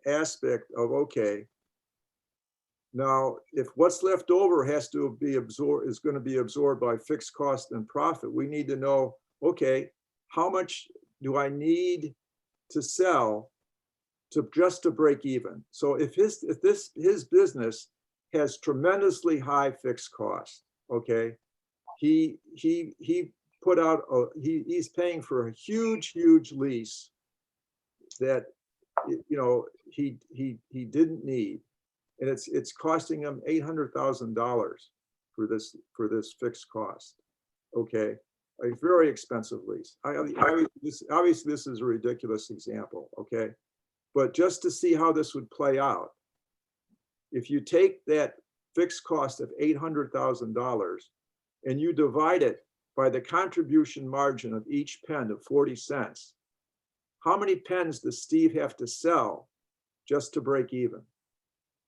aspect of, okay, now, if what's left over has to be absorbed, is gonna be absorbed by fixed cost and profit, we need to know, okay, how much do I need to sell to just to break even? So if his business has tremendously high fixed costs, okay, he put out he's paying for a huge lease that he didn't need, and it's costing him $800,000 for this fixed cost. Okay, a very expensive lease. Obviously this is a ridiculous example. Okay, but just to see how this would play out, if you take that fixed cost of $800,000 and you divide it by the contribution margin of each pen of 40 cents, how many pens does Steve have to sell just to break even?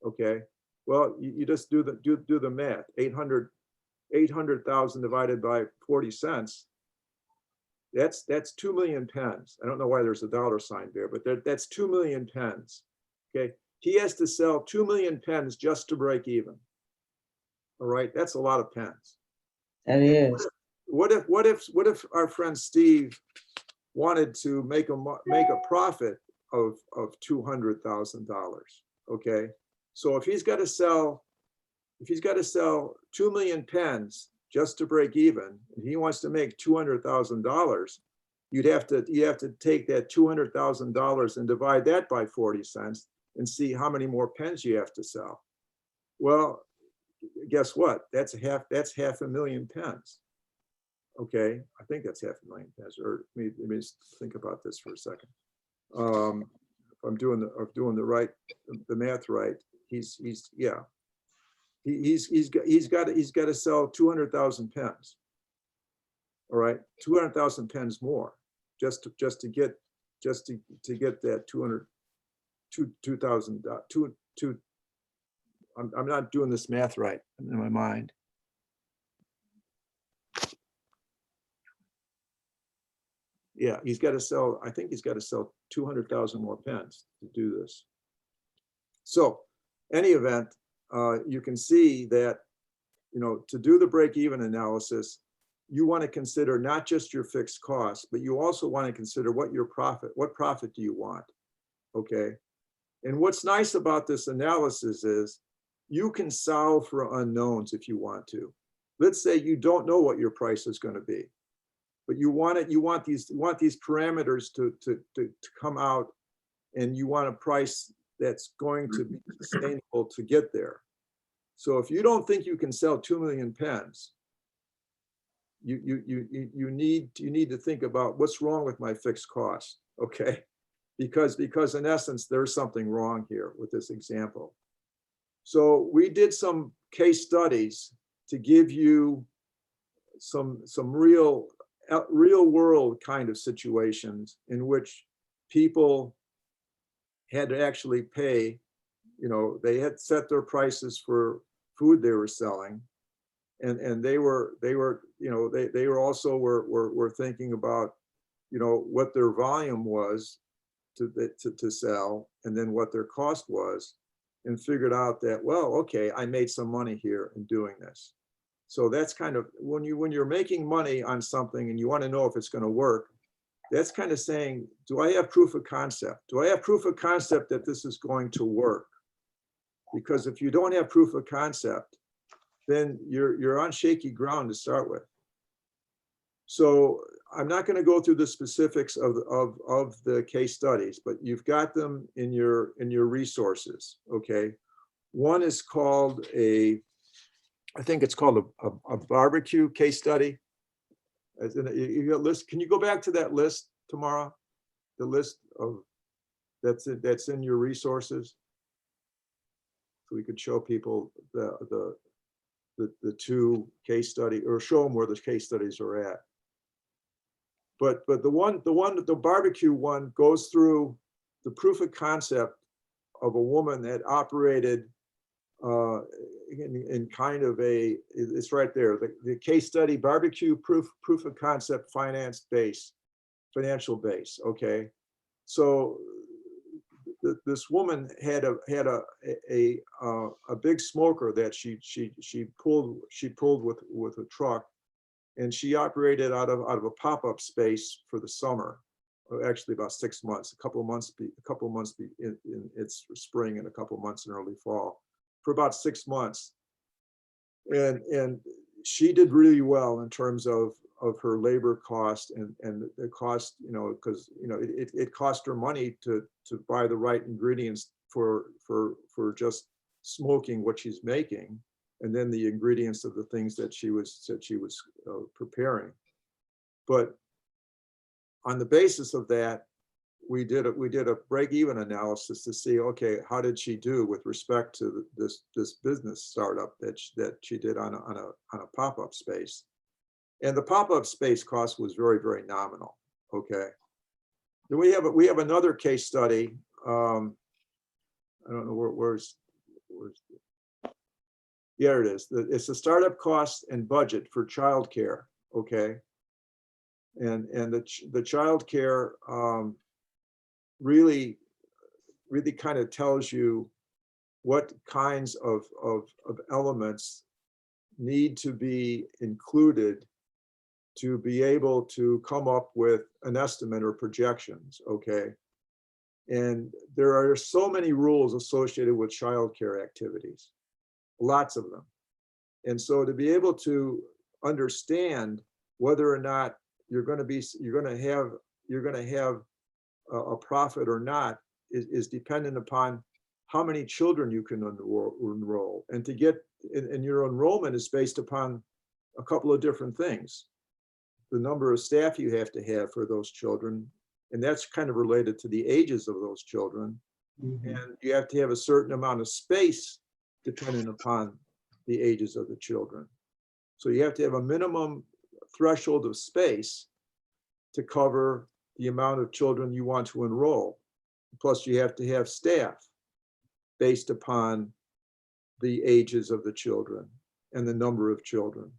Okay, well, you just do the math. 800,000 divided by 40 cents. That's 2 million pens. I don't know why there's a dollar sign there, but that's 2 million pens. Okay, he has to sell 2 million pens just to break even. All right, that's a lot of pens. That is. What if our friend Steve wanted to make a profit of $200,000? Okay, so if he's got to sell 2 million pens just to break even, and he wants to make $200,000, you have to take that $200,000 and divide that by 40 cents and see how many more pens you have to sell. Well, guess what? That's half a million pens. Okay, I think that's 500,000 pens. Or let me think about this for a second. If I'm doing the math right, he's got to sell 200,000 pens. All right, 200,000 pens more just to get that 2,000. I'm not doing this math right in my mind. Yeah, he's got to sell, I think he's got to sell 200,000 more pens to do this. So, any event, you can see that, to do the break-even analysis, you want to consider not just your fixed costs, but you also want to consider what profit do you want, okay? And what's nice about this analysis is you can solve for unknowns if you want to. Let's say you don't know what your price is going to be, but you want these parameters to come out, and you want a price that's going to be sustainable to get there. So if you don't think you can sell 2 million pens, you need to think about what's wrong with my fixed cost, okay? Because in essence, there's something wrong here with this example. So we did some case studies to give you some real world kind of situations in which people had to actually pay. They had set their prices for food they were selling, and they were also were thinking about what their volume was to sell, and then what their cost was, and figured out that, well, okay, I made some money here in doing this. So that's kind of when you're making money on something and you want to know if it's going to work, that's kind of saying, do I have proof of concept? Do I have proof of concept that this is going to work? Because if you don't have proof of concept, then you're on shaky ground to start with. So I'm not going to go through the specifics of the case studies, but you've got them in your resources. Okay, one is called I think it's called a barbecue case study. You got list. Can you go back to that list tomorrow? The list of that's in your resources, so we could show people the the two case study, or show them where the case studies are at. But the barbecue one goes through the proof of concept of a woman that operated in kind of a, it's right there, the case study, barbecue proof of concept financial base, okay? So this woman had a big smoker that she pulled with a truck, and she operated out of a pop-up space for the summer, actually about 6 months, a couple of months in its spring and a couple of months in early fall, for about 6 months. And she did really well in terms of her labor cost and the cost, because it cost her money to buy the right ingredients for just smoking what she's making, and then the ingredients of the things that she was preparing. But on the basis of that, we did a break-even analysis to see, okay, how did she do with respect to this business startup that she did on a pop-up space. And the pop-up space cost was very, very nominal. Okay. Then we have another case study. I don't know where's yeah, it is. It's the startup cost and budget for childcare. Okay. And the childcare really kind of tells you what kinds of elements need to be included to be able to come up with an estimate or projections, okay? And there are so many rules associated with childcare activities, lots of them. And so to be able to understand whether or not you're going to have a profit or not is dependent upon how many children you can enroll. And to get, and your enrollment is based upon a couple of different things. The number of staff you have to have for those children, and that's kind of related to the ages of those children. Mm-hmm. And you have to have a certain amount of space depending upon the ages of the children. So you have to have a minimum threshold of space to cover the amount of children you want to enroll. Plus you have to have staff based upon the ages of the children and the number of children.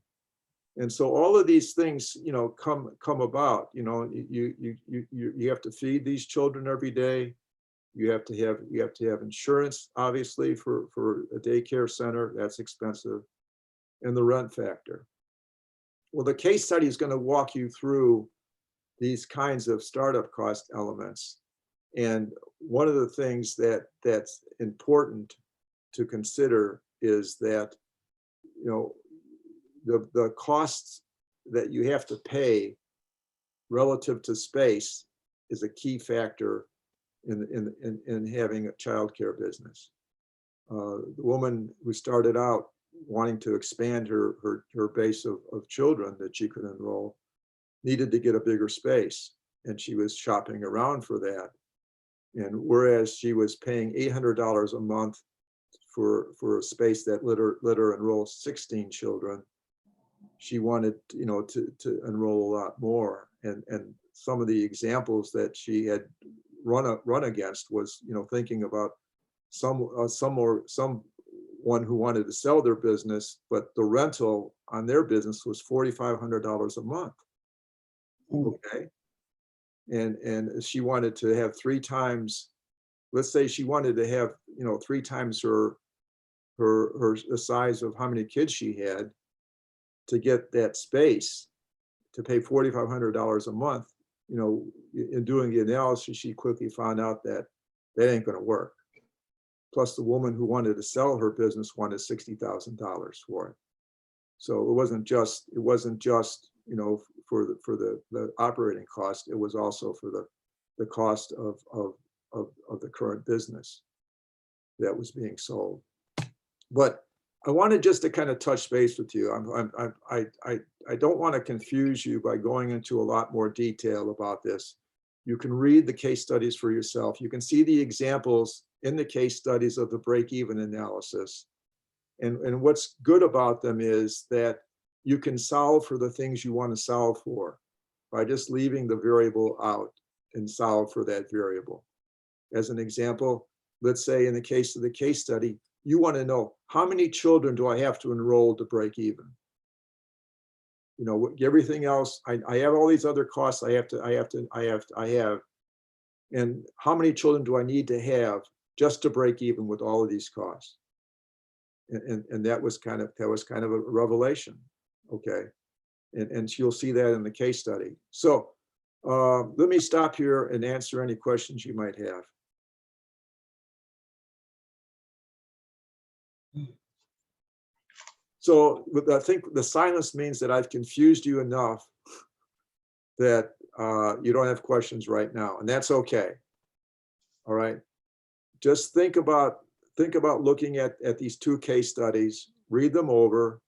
And so all of these things, come about. You have to feed these children every day. You have to have insurance, obviously, for a daycare center. That's expensive, and the rent factor. Well, the case study is going to walk you through these kinds of startup cost elements. And one of the things that's important to consider is that, the costs that you have to pay relative to space is a key factor in having a childcare business. The woman who started out wanting to expand her base of children that she could enroll needed to get a bigger space, and she was shopping around for that. And whereas she was paying $800 a month for a space that let her enroll 16 children, she wanted, to enroll a lot more. And some of the examples that she had run against was, thinking about someone who wanted to sell their business, but the rental on their business was $4,500 a month. Okay. And she wanted to have 3 times, let's say she wanted to have, 3 times the size of how many kids she had to get that space, to pay $4,500 a month. In doing the analysis, she quickly found out that ain't going to work. Plus the woman who wanted to sell her business wanted $60,000 for it. So it wasn't just, for the operating cost, it was also for the cost of the current business that was being sold. But I wanted just to kind of touch base with you. I don't want to confuse you by going into a lot more detail about this. You can read the case studies for yourself. You can see the examples in the case studies of the break-even analysis. And what's good about them is that you can solve for the things you want to solve for by just leaving the variable out and solve for that variable. As an example, let's say in the case of the case study, you want to know how many children do I have to enroll to break even? You know, everything else, I have all these other costs I have. And how many children do I need to have just to break even with all of these costs? And that was kind of a revelation. Okay. And you'll see that in the case study. So let me stop here and answer any questions you might have. So I think the silence means that I've confused you enough that you don't have questions right now, and that's okay. All right. Just think about looking at these two case studies, read them over,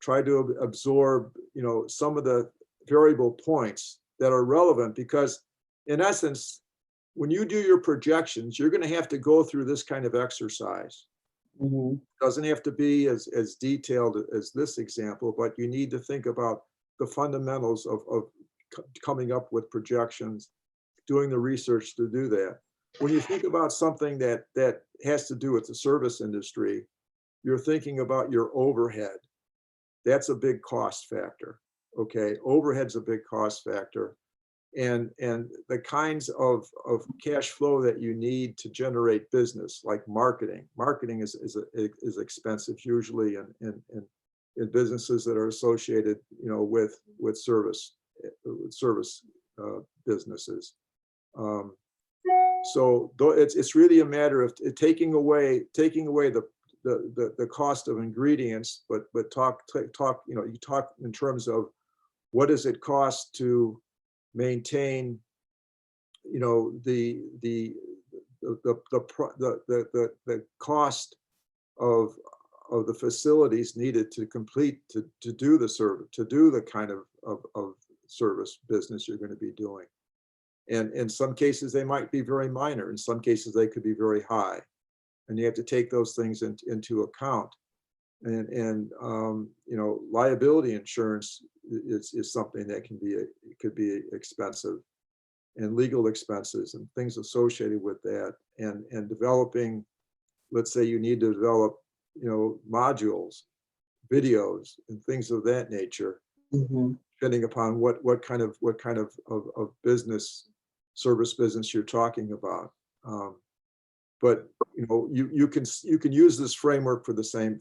try to absorb, you know, some of the variable points that are relevant, because in essence, when you do your projections, you're going to have to go through this kind of exercise. Doesn't have to be as detailed as this example, but you need to think about the fundamentals of coming up with projections, doing the research to do that. When you think about something that has to do with the service industry, you're thinking about your overhead. That's a big cost factor. Okay, overhead's a big cost factor. And the kinds of cash flow that you need to generate business, like marketing. Marketing is expensive usually in businesses that are associated, you know, with service businesses. So it's really a matter of taking away the cost of ingredients, but talk, you know, you talk in terms of what does it cost to maintain, you know, the cost of the facilities needed to do the service, to do the kind of service business you're going to be doing. And in some cases they might be very minor, in some cases they could be very high, and you have to take those things into account. And you know, liability insurance is something that could be expensive, and legal expenses and things associated with that, and developing, let's say you need to develop, you know, modules, videos, and things of that nature, depending upon what kind of business, service business you're talking about. But you know, you can use this framework to the same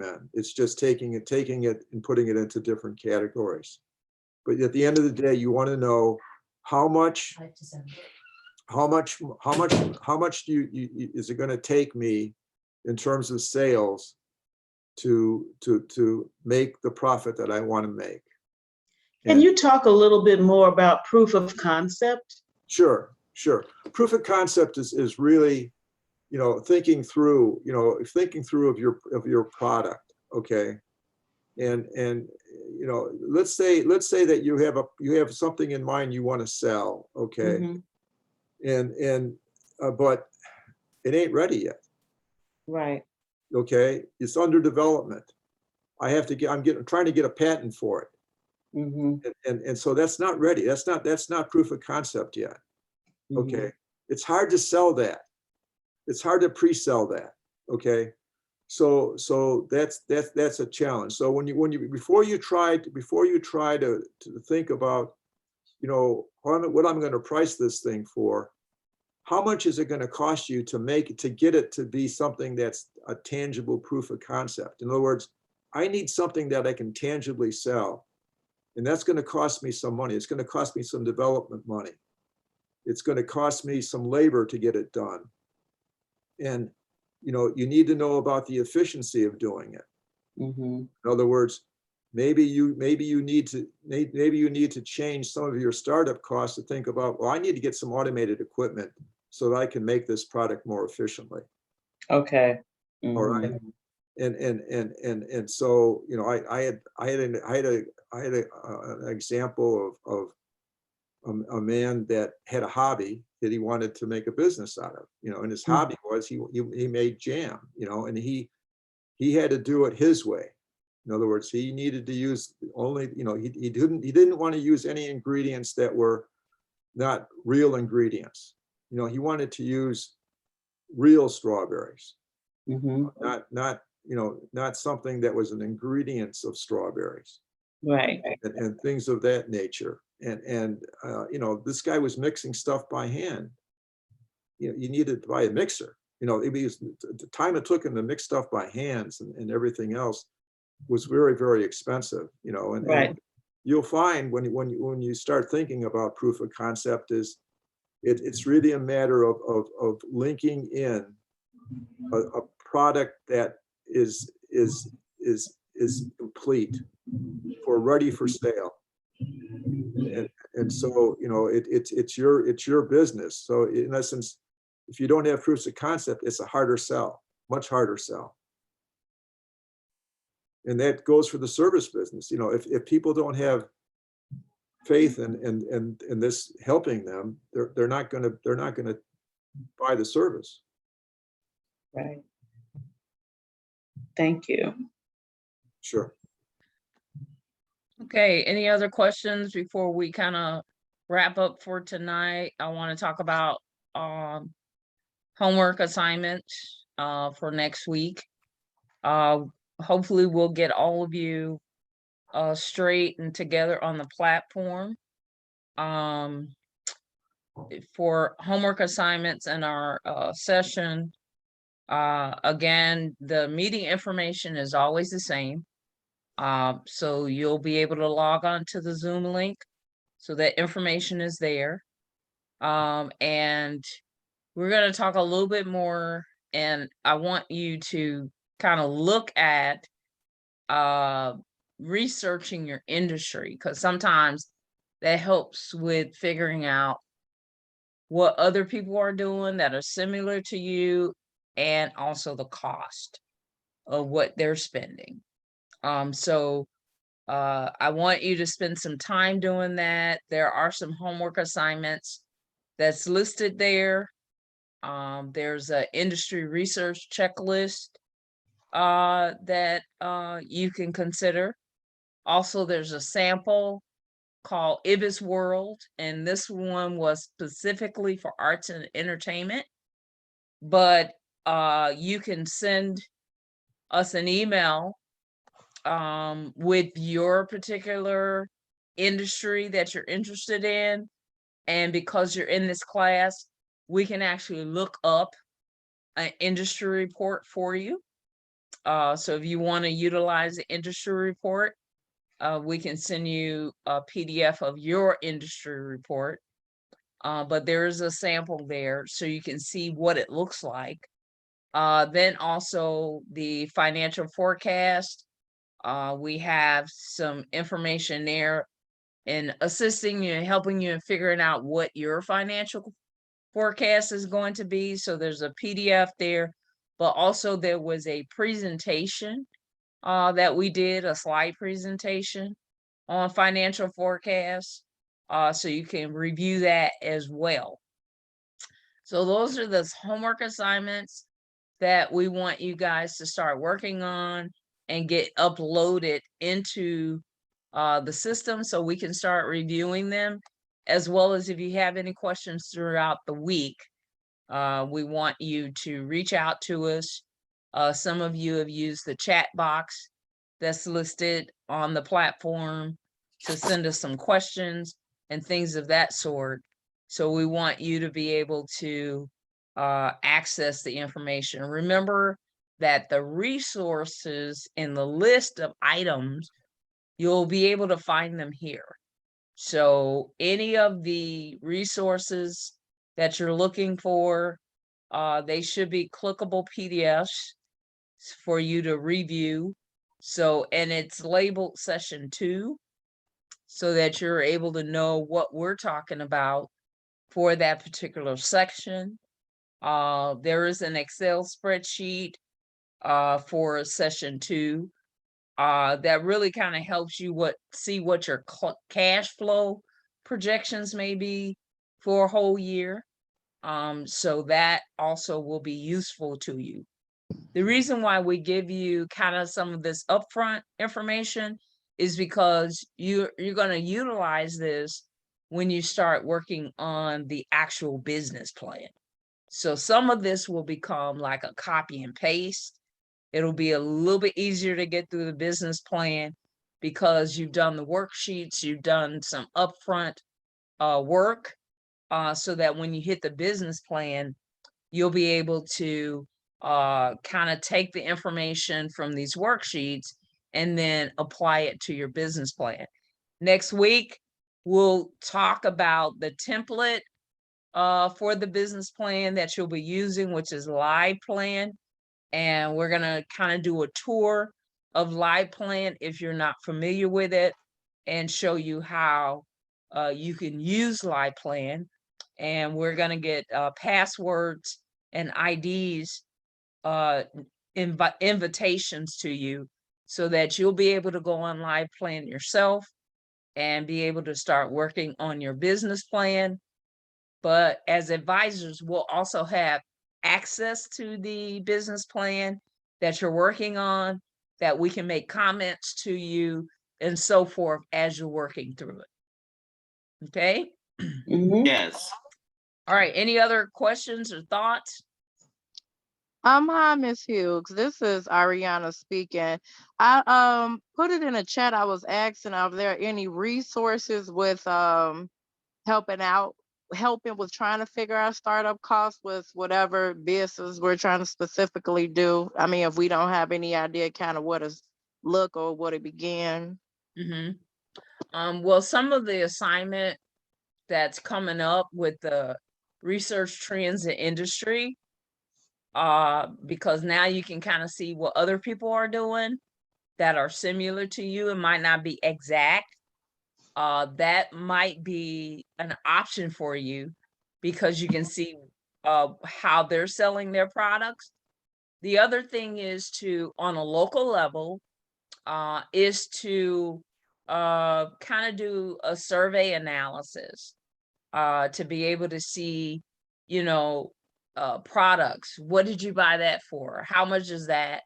end. It's just taking it and putting it into different categories. But at the end of the day, you want to know how much is it going to take me in terms of sales to make the profit that I want to make. Can you talk a little bit more about proof of concept? Sure. Proof of concept is really, you know, thinking through of your product. Okay. And you know, let's say that you have something in mind you want to sell. Okay. But it ain't ready yet. Right. Okay. It's under development. I'm trying to get a patent for it. And so that's not ready. That's not proof of concept yet. Okay. It's hard to sell that. It's hard to pre-sell that. Okay. So that's a challenge. So before you try to think about, you know, what I'm going to price this thing for, how much is it going to cost you to get it to be something that's a tangible proof of concept? In other words, I need something that I can tangibly sell, and that's going to cost me some money. It's going to cost me some development money. It's going to cost me some labor to get it done. And, you know, you need to know about the efficiency of doing it. In other words, maybe you need to change some of your startup costs to think about, well, I need to get some automated equipment so that I can make this product more efficiently. Okay. All right. And so, you know, I had an example of a man that had a hobby that he wanted to make a business out of, you know, and his hobby was he made jam, you know, and he he had to do it his way. In other words, he needed to use only, he didn't want to use any ingredients that were not real ingredients. He wanted to use real strawberries, not something that was an ingredients of strawberries. Right. And things of that nature. And this guy was mixing stuff by hand. You needed to buy a mixer. The time it took him to mix stuff by hands and everything else was very, very expensive. And you'll find when you start thinking about proof of concept is it's really a matter of linking in a product that is complete for ready for sale. And so, it's your business. So in essence, if you don't have proofs of concept, it's a harder sell, much harder sell. And that goes for the service business. If people don't have faith in this helping them, they're not gonna buy the service. Right. Thank you. Sure. Okay, any other questions before we kind of wrap up for tonight? I want to talk about homework assignments for next week. Hopefully we'll get all of you straight and together on the platform. For homework assignments in our session, again, the meeting information is always the same. So you'll be able to log on to the Zoom link. So that information is there. And we're going to talk a little bit more, and I want you to kind of look at researching your industry, because sometimes that helps with figuring out what other people are doing that are similar to you, and also the cost of what they're spending. So I want you to spend some time doing that. There are some homework assignments that's listed there. There's an industry research checklist that you can consider. Also, there's a sample called Ibis World, and this one was specifically for arts and entertainment. But you can send us an email with your particular industry that you're interested in. And because you're in this class, we can actually look up an industry report for you. So if you want to utilize the industry report, we can send you a PDF of your industry report. But there is a sample there so you can see what it looks like. Then also the financial forecast. We have some information there in assisting you and helping you in figuring out what your financial forecast is going to be. So there's a PDF there, but also there was a presentation that we did, a slide presentation on financial forecast. So you can review that as well. So those are the homework assignments that we want you guys to start working on and get uploaded into the system so we can start reviewing them, as well as if you have any questions throughout the week, we want you to reach out to us. Some of you have used the chat box that's listed on the platform to send us some questions and things of that sort. So we want you to be able to access the information. Remember that the resources in the list of items, you'll be able to find them here. So any of the resources that you're looking for, they should be clickable PDFs for you to review. So, and it's labeled session 2 so that you're able to know what we're talking about for that particular section. There is an Excel spreadsheet for session 2 that really kind of helps you see what your cash flow projections may be for a whole year. So that also will be useful to you. The reason why we give you kind of some of this upfront information is because you're going to utilize this when you start working on the actual business plan. So some of this will become like a copy and paste. It'll be a little bit easier to get through the business plan because you've done the worksheets, you've done some upfront work, so that when you hit the business plan, you'll be able to kind of take the information from these worksheets and then apply it to your business plan. Next week, we'll talk about the template for the business plan that you'll be using, which is Live Plan. And we're gonna kind of do a tour of Live Plan if you're not familiar with it, and show you how you can use Live Plan. And we're gonna get passwords and IDs, invitations to you, so that you'll be able to go on Live Plan yourself and be able to start working on your business plan. But as advisors, we'll also have access to the business plan that you're working on, that we can make comments to you and so forth as you're working through it. Okay? Mhm. Yes. All right, any other questions or thoughts? Hi, Miss Hughes. This is Ariana speaking. I put it in a chat. I was asking, are there any resources with helping with trying to figure out startup costs with whatever business we're trying to specifically do? I mean, if we don't have any idea kind of what to look or what to begin. Well, some of the assignment that's coming up with the research trends in industry, because now you can kind of see what other people are doing that are similar to you. It might not be exact. That might be an option for you because you can see how they're selling their products. The other thing is to, on a local level, is to kind of do a survey analysis to be able to see, you know, products. What did you buy that for? How much is that?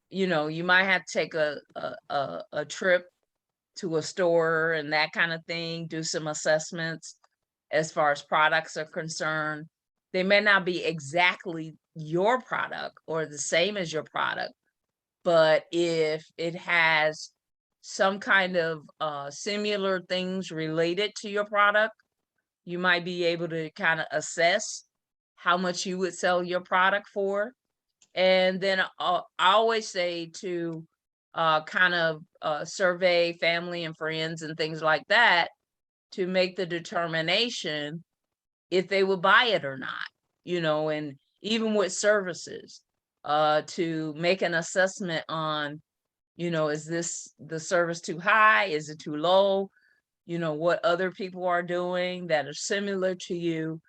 You know, you might have to take a trip to a store and that kind of thing, do some assessments as far as products are concerned. They may not be exactly your product or the same as your product, but if it has some kind of similar things related to your product, you might be able to kind of assess how much you would sell your product for. And then I always say to kind of survey family and friends and things like that to make the determination if they will buy it or not, you know, and even with services, to make an assessment on, you know, is this the service too high? Is it too low? You know, what other people are doing that are similar to you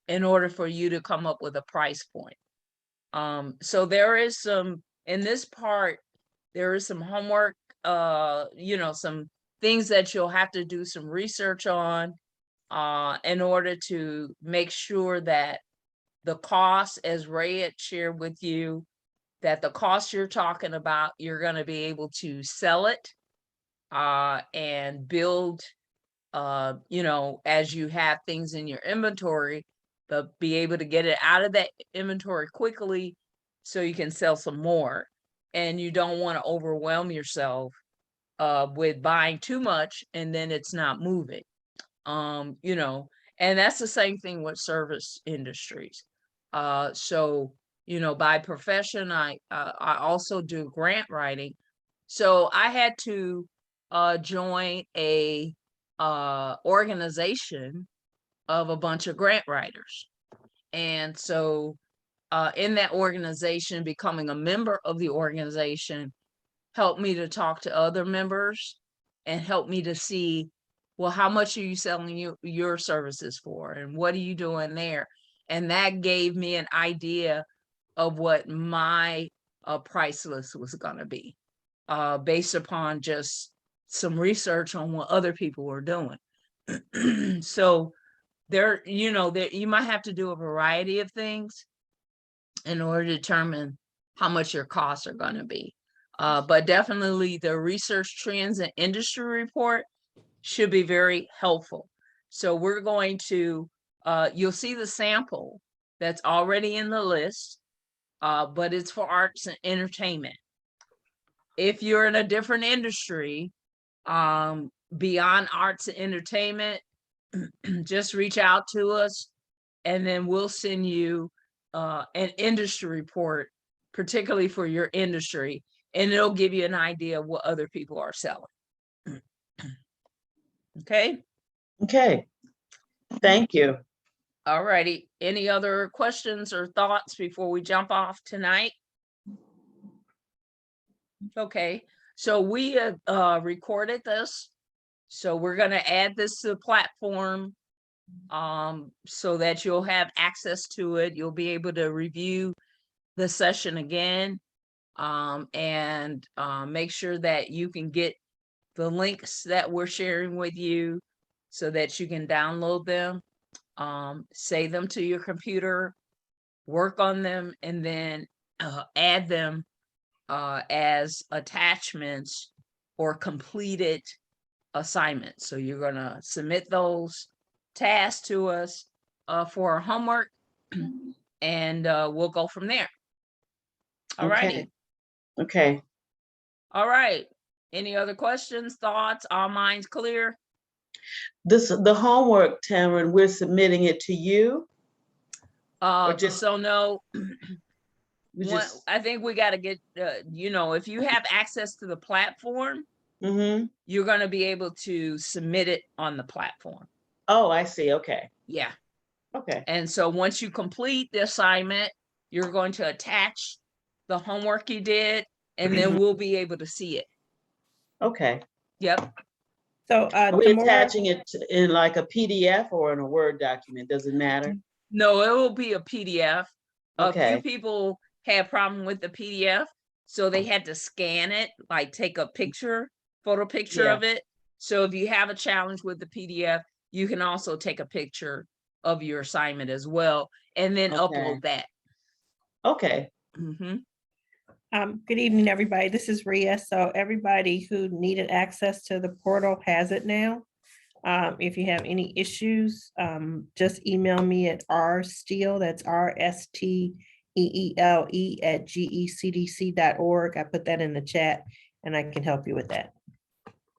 in order for you to come up with a price point. So there is some, in this part, there is some homework, you know, some things that you'll have to do some research on in order to make sure that the cost, as Ray had shared with you, that the cost you're talking about, you're going to be able to sell it and build, you know, as you have things in your inventory, but be able to get it out of that inventory quickly so you can sell some more. And you don't want to overwhelm yourself with buying too much and then it's not moving. You know, and that's the same thing with service industries. So, you know, by profession, I also do grant writing. So I had to join a organization of a bunch of grant writers. And so in that organization, becoming a member of the organization helped me to talk to other members and helped me to see, well, how much are you selling your services for? And what are you doing there? And that gave me an idea of what my price list was going to be based upon just some research on what other people were doing. So there, you know, there you might have to do a variety of things in order to determine how much your costs are gonna be. But definitely the research trends and industry report should be very helpful. So we're going to, you'll see the sample that's already in the list, but it's for arts and entertainment. If you're in a different industry, beyond arts and entertainment, just reach out to us and then we'll send you an industry report, particularly for your industry, and it'll give you an idea of what other people are selling. Okay, Okay, thank you. all righty. Any other questions or thoughts before we jump off tonight? Okay, so we have recorded this. So we're gonna add this to the platform so that you'll have access to it. You'll be able to review the session again and make sure that you can get the links that we're sharing with you so that you can download them, save them to your computer, work on them, and then add them as attachments or completed assignments. So you're gonna submit those tasks to us for our homework and we'll go from there. All righty. Okay. All right. Any other questions, thoughts? All minds clear? The homework, Tamara, we're submitting it to you? just- So no, We one, just, I think we got to get, you know, if you have access to the platform, mm-hmm. you're going to be able to submit it on the platform. Oh, I see. Okay. Yeah. Okay. And so once you complete the assignment, you're going to attach the homework you did, and then we'll be able to see it. Okay. Yep. So Are we tomorrow, attaching it in like a PDF or in a Word document? Does it matter? No, it will be a PDF. A few Okay. people had problem with the PDF, so they had to scan it, like take a picture, photo picture Yeah. of it. So if you have a challenge with the PDF, you can also take a picture of your assignment as well, and then Okay. upload that. Okay. Mm-hmm. good evening, everybody. This is Ria. So everybody who needed access to the portal has it now. If you have any issues, just email me at rsteele, that's RSTEELE at GECDC.org. I put that in the chat and I can help you with that.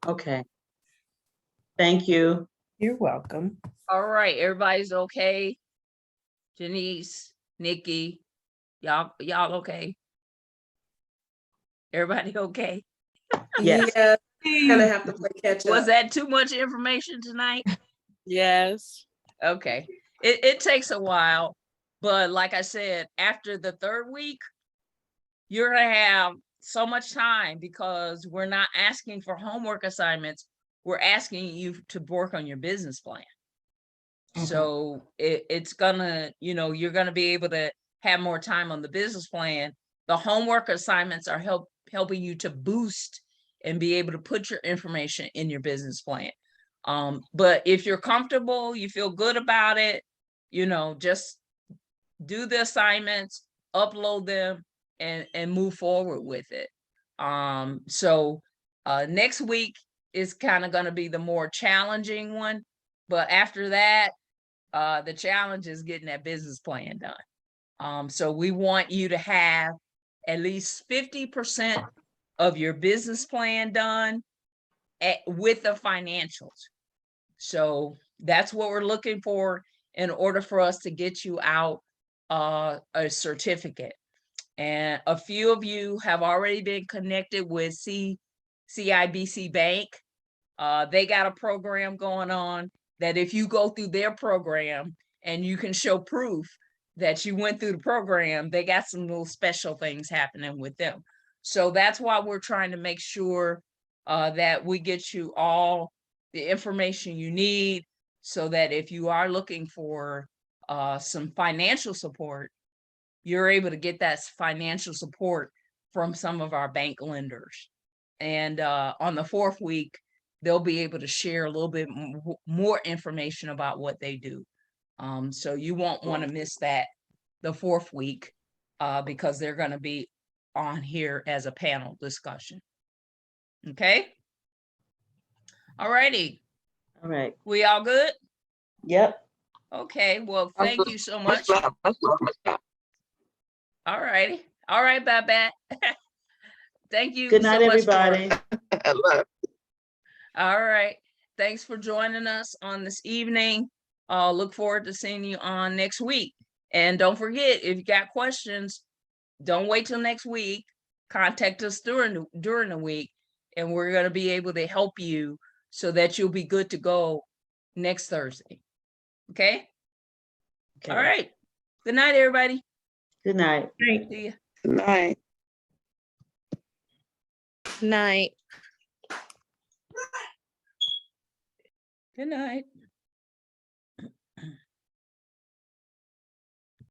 Okay. Thank you. You're welcome. All right, everybody's okay? Janice, Nikki, y'all okay? Everybody okay? Yes. Yeah, gonna have to play catch Was up. that too much information tonight? Yes. Okay, it takes a while, but like I said, after the third week, you're gonna have so much time because we're not asking for homework assignments. We're asking you to work on your business plan. So it's gonna, you know, you're gonna be able to have more time on the business plan. The homework assignments are helping you to boost and be able to put your information in your business plan. But if you're comfortable, you feel good about it, you know, just do the assignments, upload them, and move forward with it. So next week is kind of going to be the more challenging one, but after that, the challenge is getting that business plan done. So we want you to have at least 50% of your business plan done with the financials. So that's what we're looking for in order for us to get you out a certificate. And a few of you have already been connected with CIBC Bank. They got a program going on that if you go through their program and you can show proof that you went through the program, they got some little special things happening with them. So that's why we're trying to make sure that we get you all the information you need so that if you are looking for some financial support, you're able to get that financial support from some of our bank lenders. And on the fourth week, they'll be able to share a little bit more information about what they do. So you won't want to miss that, the fourth week, because they're going to be on here as a panel discussion. Okay? All righty, All right. we all good? Yep. Okay, well, thank you so much. All righty, all right, Babette. Thank you. Good night, so much for- everybody. All right, thanks for joining us on this evening. Look forward to seeing you on next week. And don't forget, if you got questions, don't wait till next week. Contact us during the week, and we're gonna be able to help you so that you'll be good to go next Thursday. Okay? Okay. All right. Good night, everybody. Good night. See ya. Night. Night. Good night.